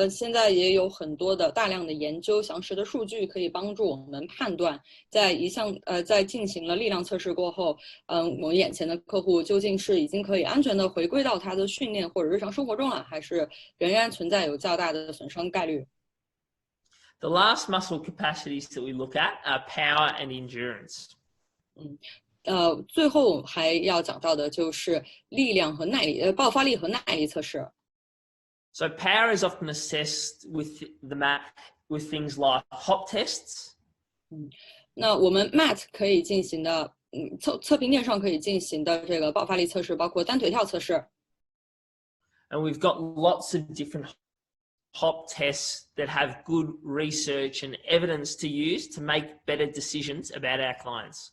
S2: 现在也有很多的大量的研究，详实的数据可以帮助我们判断，在进行了力量测试过后，我们眼前的客户究竟是已经可以安全的回归到他的训练或者日常生活中了，还是仍然存在有较大的损伤概率。
S3: The last muscle capacities that we look at are power and endurance.
S2: 最后还要讲到的就是力量和耐力，爆发力和耐力测试。
S3: So power is often assessed with the MAT with things like hop tests.
S2: 那我们 MAT 可以进行的，测评垫上可以进行的这个爆发力测试，包括单腿跳测试。
S3: And we've got lots of different hop tests that have good research and evidence to use to make better decisions about our clients.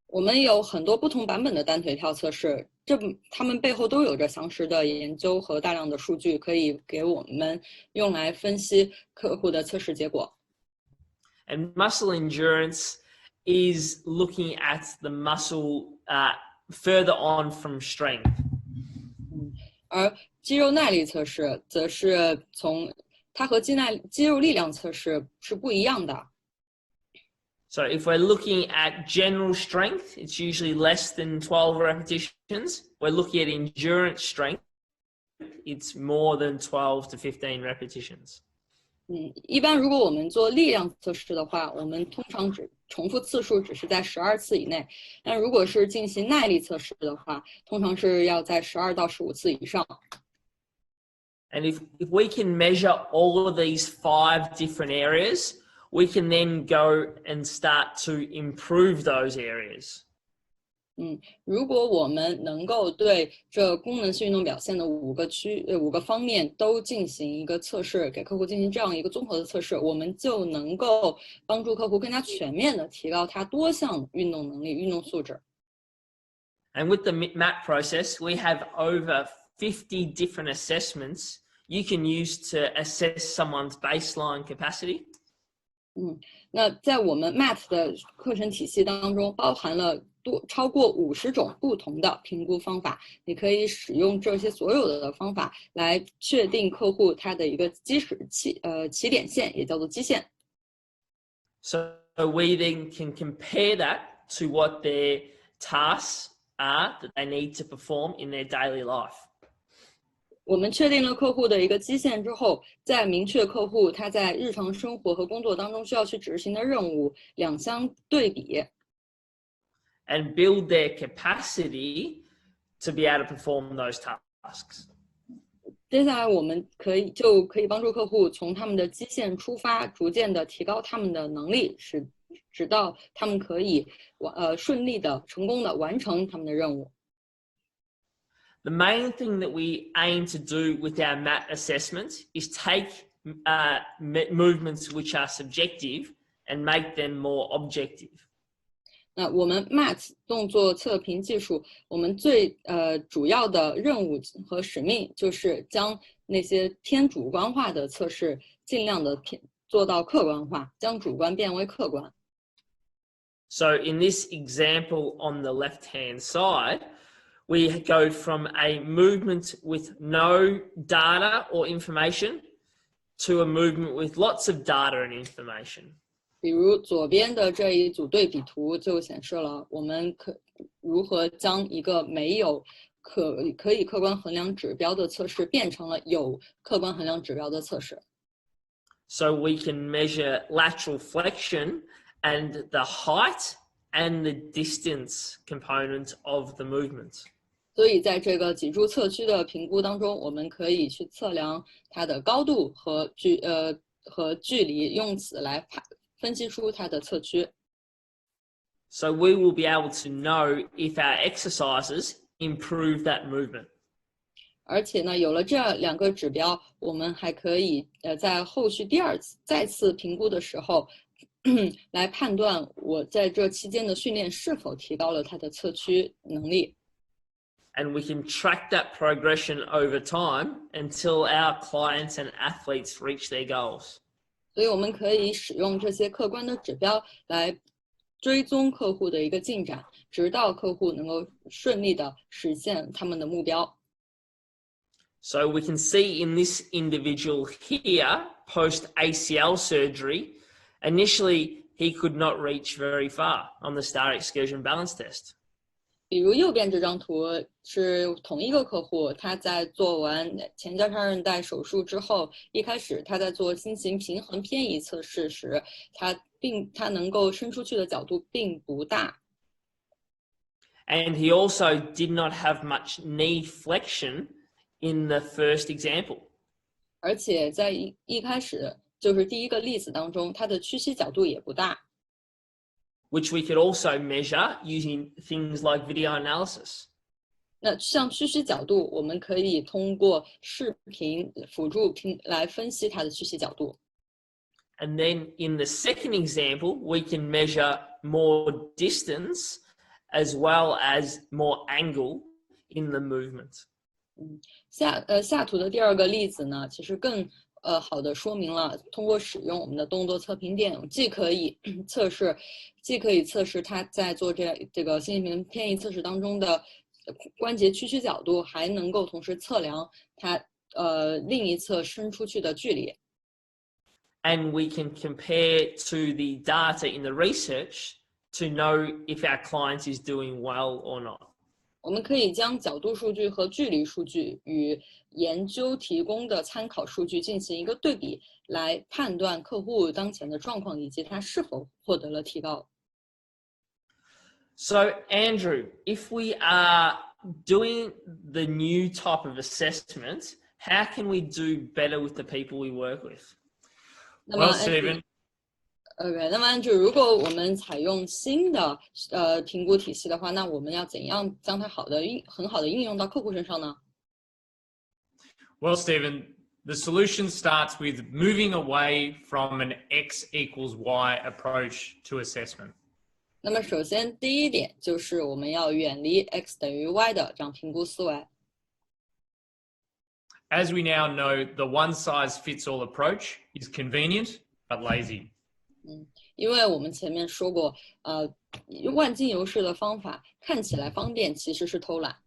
S2: 我们有很多不同版本的单腿跳测试，它们背后都有着详实的研究和大量的数据，可以给我们用来分析客户的测试结果。
S3: And muscle endurance is looking at the muscle further on from strength.
S2: 而肌肉耐力测试则是它和肌肉力量测试是不一样的。
S3: So if we're looking at general strength, it's usually less than 12 repetitions. We're looking at endurance strength, it's more than 12 to 15 repetitions.
S2: 一般如果我们做力量测试的话，我们通常重复次数只是在12次以内。但如果是进行耐力测试的话，通常是要在12到15次以上。
S3: And if we can measure all of these 5 different areas, we can then go and start to improve those areas.
S2: 如果我们能够对这功能性运动表现的5个方面都进行一个测试，给客户进行这样一个综合的测试，我们就能够帮助客户更加全面的提高他多项运动能力、运动素质。
S3: And with the MAP process, we have over 50 different assessments you can use to assess someone's baseline capacity.
S2: 那在我们 MAT 的课程体系当中，包含了超过50种不同的评估方法。你可以使用这些所有的方法来确定客户他的一个起点线，也叫做基线。
S3: So we then can compare that to what their tasks are that they need to perform in their daily life.
S2: 我们确定了客户的一个基线之后，再明确客户他在日常生活和工作当中需要去执行的任务，两相对比。
S3: And build their capacity to be able to perform those tasks.
S2: 接下来我们可以帮助客户从他们的基线出发，逐渐的提高他们的能力，直到他们可以顺利的、成功的完成他们的任务。
S3: The main thing that we aim to do with our MAT assessments is take movements which are subjective and make them more objective.
S2: 那我们 MAT 动作测评技术，我们最主要的任务和使命就是将那些偏主观化的测试尽量的做到客观化，将主观变为客观。
S3: So in this example on the left-hand side, we go from a movement with no data or information to a movement with lots of data and information.
S2: 比如左边的这一组对比图就显示了我们如何将一个没有可以客观衡量指标的测试变成了有客观衡量指标的测试。
S3: So we can measure lateral flexion and the height and the distance component of the movement.
S2: 所以在这个脊柱侧屈的评估当中，我们可以去测量它的高度和距离，用此来分析出它的侧屈。
S3: So we will be able to know if our exercises improve that movement.
S2: 而且呢，有了这2个指标，我们还可以在后续再次评估的时候，来判断我在这期间的训练是否提高了它的侧屈能力。
S3: And we can track that progression over time until our clients and athletes reach their goals.
S2: 所以我们可以使用这些客观的指标来追踪客户的一个进展，直到客户能够顺利的实现他们的目标。
S3: So we can see in this individual here, post ACL surgery, initially he could not reach very far on the star excursion balance test.
S2: 比如右边这张图是同一个客户，他在做完前交叉韧带手术之后，一开始他在做心形平衡偏移测试时，他能够伸出去的角度并不大。
S3: And he also did not have much knee flexion in the first example.
S2: 而且在一开始就是第一个例子当中，它的屈膝角度也不大。
S3: Which we could also measure using things like video analysis.
S2: 那像屈膝角度，我们可以通过视频辅助来分析它的屈膝角度。
S3: And then in the second example, we can measure more distance as well as more angle in the movement.
S2: 下图的第二个例子呢，其实更好的说明了，通过使用我们的动作测评点，既可以测试它在做这个心理偏移测试当中的关节屈曲角度，还能够同时测量它另一侧伸出去的距离。
S3: And we can compare to the data in the research to know if our client is doing well or not.
S2: 我们可以将角度数据和距离数据与研究提供的参考数据进行一个对比，来判断客户当前的状况以及他是否获得了提高。
S3: So, Andrew, if we are doing the new type of assessment, how can we do better with the people we work with?
S1: Well, Stephen.
S2: OK， 那么 Andrew， 如果我们采用新的评估体系的话，那我们要怎样将它很好的应用到客户身上呢？
S1: Well, Stephen, the solution starts with moving away from an X equals Y approach to assessment.
S2: 那么首先第一点就是我们要远离 X 等于 Y 的这样评估思维。
S1: As we now know, the one-size-fits-all approach is convenient but lazy.
S2: 因为我们前面说过，万金油式的方法看起来方便，其实是偷懒。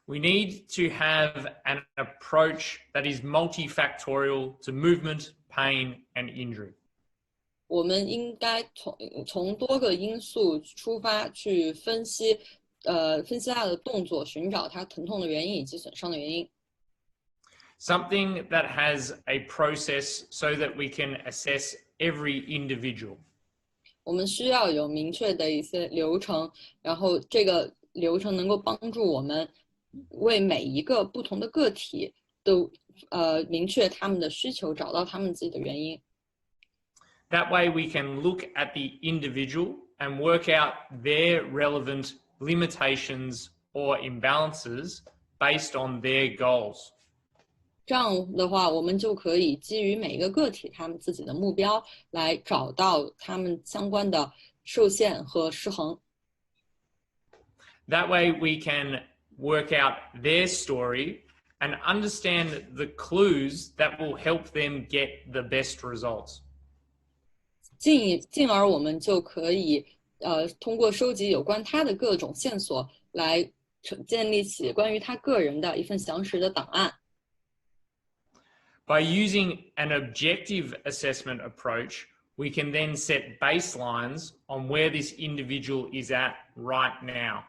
S1: We need to have an approach that is multifactorial to movement, pain, and injury.
S2: 我们应该从多个因素出发去分析它的动作，寻找它疼痛的原因以及损伤的原因。
S1: Something that has a process so that we can assess every individual.
S2: 我们需要有明确的一些流程，然后这个流程能够帮助我们为每一个不同的个体都明确他们的需求，找到他们自己的原因。
S1: That way we can look at the individual and work out their relevant limitations or imbalances based on their goals.
S2: 这样的话，我们就可以基于每一个个体他们自己的目标，来找到他们相关的受限和失衡。
S1: That way we can work out their story and understand the clues that will help them get the best results.
S2: 进而我们就可以通过收集有关他的各种线索，来建立起关于他个人的一份详实的档案。
S1: By using an objective assessment approach, we can then set baselines on where this individual is at right now.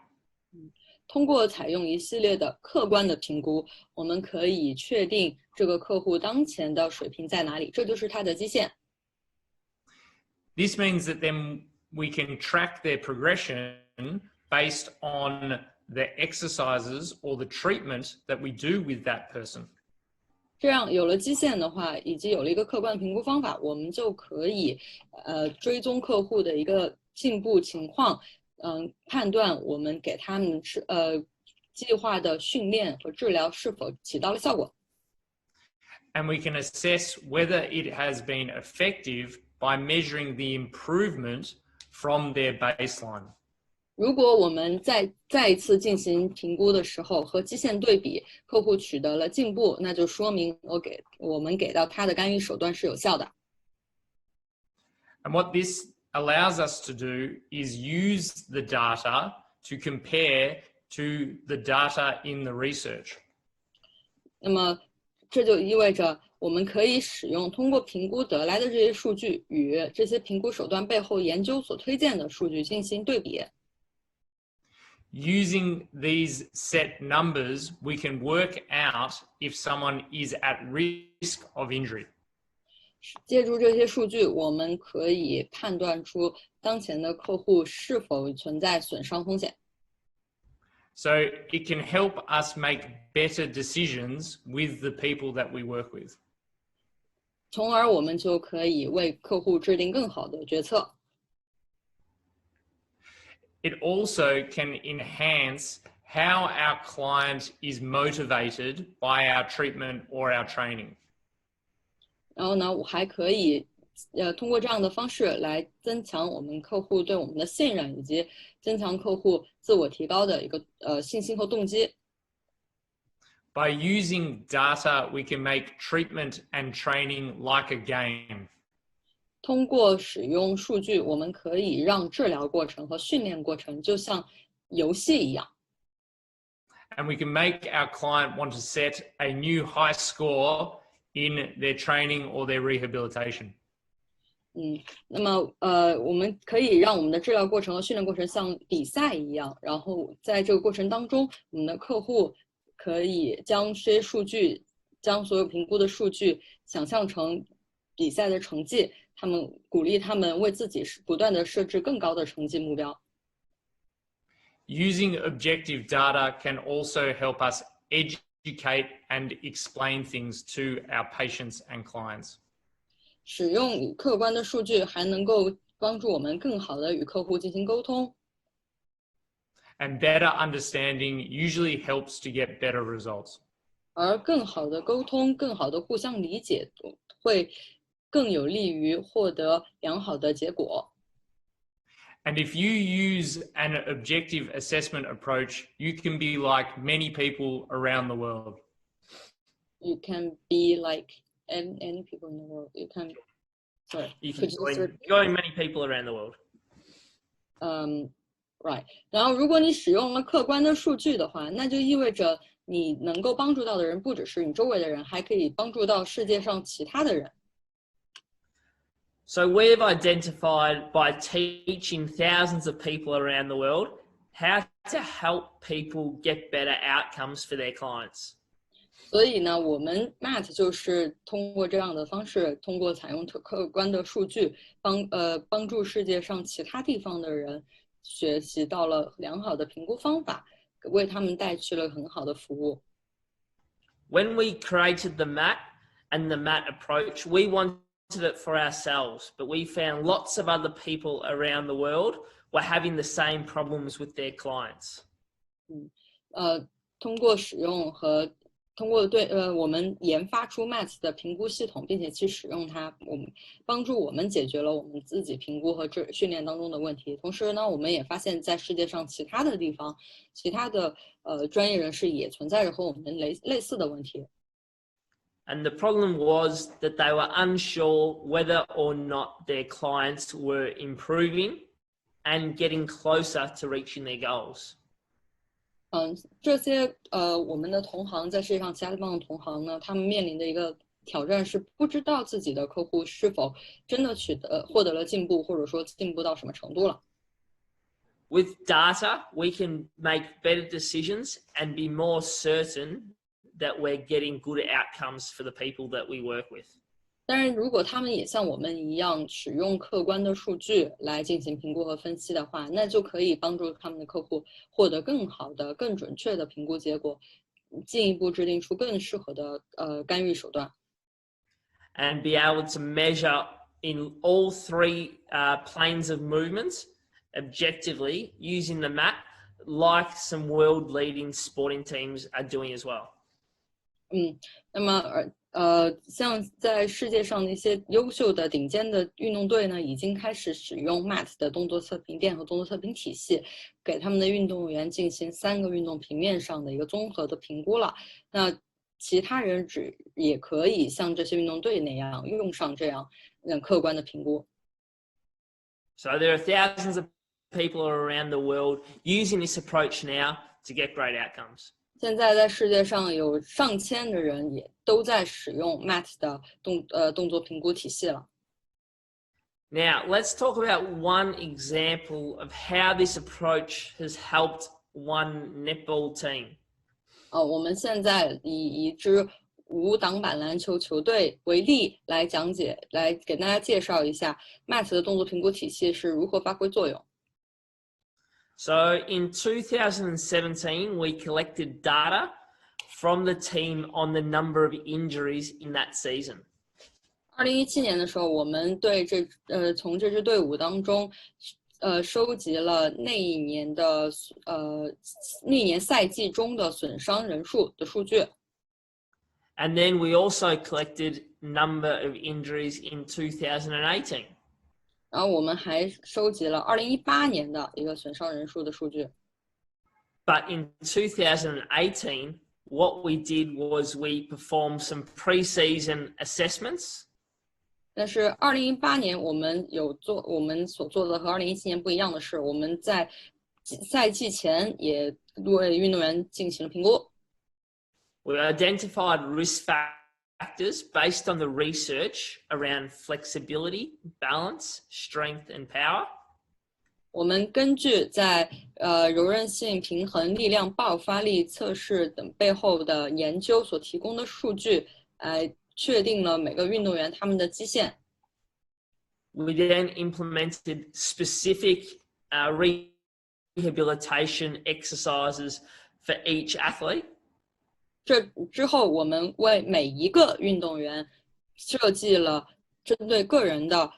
S2: 通过采用一系列的客观的评估，我们可以确定这个客户当前的水平在哪里，这就是他的基线。
S1: This means that then we can track their progression based on the exercises or the treatment that we do with that person.
S2: 这样有了基线的话，以及有了一个客观的评估方法，我们就可以追踪客户的一个进步情况，判断我们给他们计划的训练和治疗是否起到了效果。
S1: And we can assess whether it has been effective by measuring the improvement from their baseline.
S2: 如果我们再一次进行评估的时候和基线对比，客户取得了进步，那就说明我们给到他的干预手段是有效的。
S1: And what this allows us to do is use the data to compare to the data in the research.
S2: 那么这就意味着我们可以使用通过评估得来的这些数据与这些评估手段背后研究所推荐的数据进行对比。
S1: Using these set numbers, we can work out if someone is at risk of injury.
S2: 借助这些数据，我们可以判断出当前的客户是否存在损伤风险。
S1: So it can help us make better decisions with the people that we work with.
S2: 从而我们就可以为客户制定更好的决策。
S1: It also can enhance how our client is motivated by our treatment or our training.
S2: 然后呢，我还可以通过这样的方式来增强我们客户对我们的信任，以及增强客户自我提高的一个信心和动机。
S1: By using data, we can make treatment and training like a game.
S2: 通过使用数据，我们可以让治疗过程和训练过程就像游戏一样。
S1: And we can make our client want to set a new high score in their training or their rehabilitation.
S2: 那么我们可以让我们的治疗过程和训练过程像比赛一样，然后在这个过程当中，我们的客户可以将这些数据，将所有评估的数据想象成比赛的成绩，鼓励他们为自己不断的设置更高的成绩目标。
S1: Using objective data can also help us educate and explain things to our patients and clients.
S2: 使用客观的数据还能够帮助我们更好的与客户进行沟通。
S1: And better understanding usually helps to get better results.
S2: 而更好的沟通，更好的互相理解，会更有利于获得良好的结果。
S1: And if you use an objective assessment approach, you can be like many people around the world.
S2: You can be like any people in the world. You can
S3: join many people around the world.
S2: Right. 然后，如果你使用了客观的数据的话，那就意味着你能够帮助到的人不只是你周围的人，还可以帮助到世界上其他的人。
S3: So we've identified by teaching thousands of people around the world how to help people get better outcomes for their clients.
S2: 所以呢，我们 MAT 就是通过这样的方式，通过采用客观的数据，帮助世界上其他地方的人学习到了良好的评估方法，为他们带去了很好的服务。
S3: When we created the MAT and the MAT approach, we wanted it for ourselves, but we found lots of other people around the world were having the same problems with their clients.
S2: 通过使用和通过我们研发出 MAT 的评估系统，并且去使用它，帮助我们解决了我们自己评估和训练当中的问题。同时呢，我们也发现在世界上其他的地方，其他的专业人士也存在着和我们类似的问题。
S3: And the problem was that they were unsure whether or not their clients were improving and getting closer to reaching their goals.
S2: 这些我们的同行在世界上其他地方的同行呢，他们面临的一个挑战是不知道自己的客户是否真的获得了进步，或者说进步到什么程度了。
S3: With data, we can make better decisions and be more certain that we're getting good outcomes for the people that we work with.
S2: 但是如果他们也像我们一样使用客观的数据来进行评估和分析的话，那就可以帮助他们的客户获得更好的、更准确的评估结果，进一步制定出更适合的干预手段。
S3: And be able to measure in all three planes of movement objectively using the MAT, like some world-leading sporting teams are doing as well.
S2: 那么像在世界上的一些优秀的顶尖的运动队呢，已经开始使用 MAT 的动作测评垫和动作测评体系，给他们的运动员进行3个运动平面上的一个综合的评估了。那其他人也可以像这些运动队那样用上这样客观的评估。
S3: So there are thousands of people around the world using this approach now to get great outcomes.
S2: 现在在世界上有上千的人也都在使用 MAT 的动作评估体系了。
S3: Now, let's talk about one example of how this approach has helped one netball team.
S2: 我们现在以一支无挡板篮球球队为例来讲解，来给大家介绍一下 MAT 的动作评估体系是如何发挥作用。
S3: So in 2017, we collected data from the team on the number of injuries in that season.
S2: 2017年的时候，我们对从这支队伍当中，收集了那一年赛季中的损伤人数的数据。
S3: And then we also collected number of injuries in 2018.
S2: 然后我们还收集了2018年的一个损伤人数的数据。
S3: But in 2018, what we did was we performed some pre-season assessments.
S2: 但是2018年我们所做的和2017年不一样的是，我们在赛季前也为运动员进行了评估。
S3: We identified risk factors based on the research around flexibility, balance, strength, and power.
S2: 我们根据在柔韧性、平衡、力量、爆发力测试等背后的研究所提供的数据，确定了每个运动员他们的基线。
S3: We then implemented specific rehabilitation exercises for each athlete.
S2: 这之后，我们为每一个运动员设计了针对个人的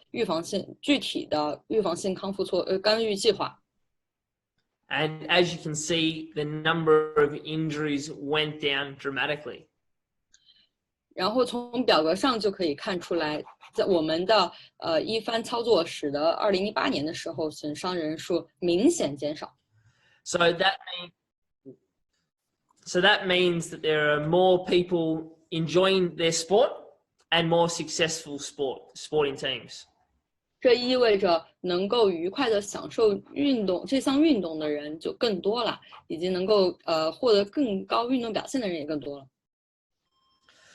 S2: 具体的预防性康复干预计划。
S3: And as you can see, the number of injuries went down dramatically.
S2: 然后从表格上就可以看出来，在我们的一番操作使得2018年的时候损伤人数明显减少。
S3: So that means that there are more people enjoying their sport and more successful sporting teams.
S2: 这意味着能够愉快地享受这项运动的人就更多了，以及能够获得更高运动表现的人也更多了。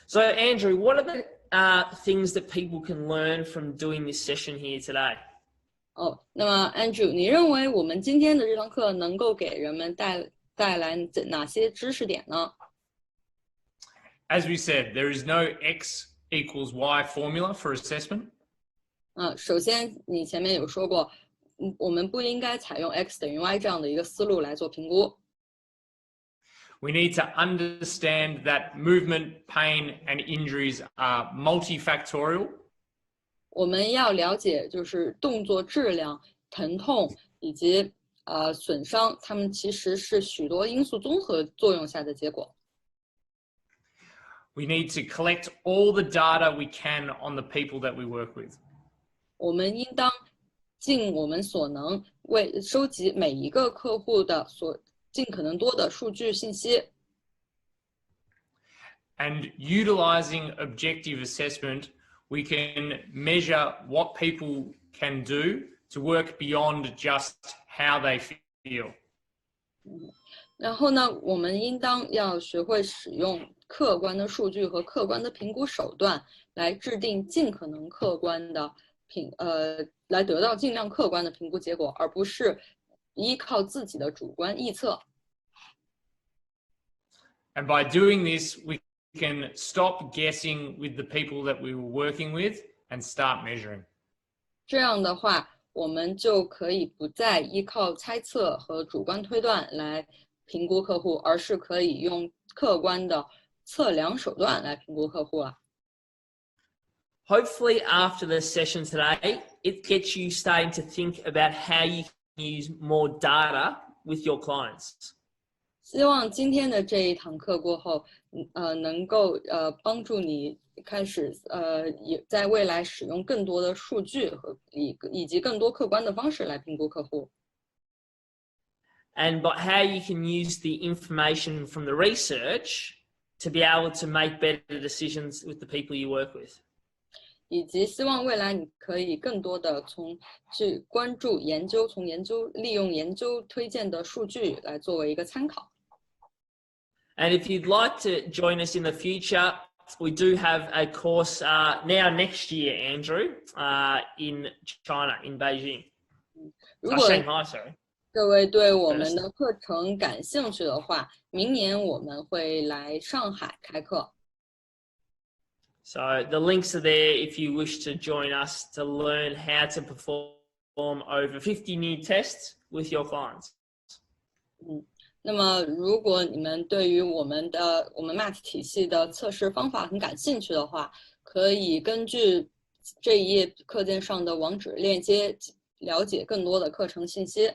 S3: So Andrew, what are the things that people can learn from doing this session here today?
S2: 那么 Andrew， 你认为我们今天的这堂课能够给人们带来哪些知识点呢？
S1: As we said, there is no X equals Y formula for assessment.
S2: 首先你前面有说过，我们不应该采用 X 等于 Y 这样的一个思路来做评估。
S1: We need to understand that movement, pain, and injuries are multifactorial.
S2: 我们要了解，就是动作质量、疼痛以及损伤，它们其实是许多因素综合作用下的结果。
S1: We need to collect all the data we can on the people that we work with.
S2: 我们应当尽我们所能，为收集每一个客户的尽可能多的数据信息。
S1: And utilizing objective assessment, we can measure what people can do to work beyond just how they feel.
S2: 然后呢，我们应当要学会使用客观的数据和客观的评估手段，来制定尽可能客观的来得到尽量客观的评估结果，而不是依靠自己的主观臆测。
S1: And by doing this, we can stop guessing with the people that we were working with and start measuring.
S2: 这样的话，我们就可以不再依靠猜测和主观推断来评估客户，而是可以用客观的测量手段来评估客户了。
S3: Hopefully after the session today, it gets you starting to think about how you can use more data with your clients.
S2: 希望今天的这一堂课过后，能够帮助你开始也在未来使用更多的数据以及更多客观的方式来评估客户。
S3: And but how you can use the information from the research to be able to make better decisions with the people you work with.
S2: 以及希望未来你可以更多的去关注研究，利用研究推荐的数据来作为一个参考。
S3: And if you'd like to join us in the future, we do have a course next year, Andrew, in China, in Beijing. Shanghai, sorry.
S2: 各位对我们的课程感兴趣的话，明年我们会来上海开课。
S3: So the links are there if you wish to join us to learn how to perform over 50 new tests with your clients.
S2: 那么如果你们对于我们 MAT 体系的测试方法很感兴趣的话，可以根据这一页课件上的网址链接了解更多的课程信息。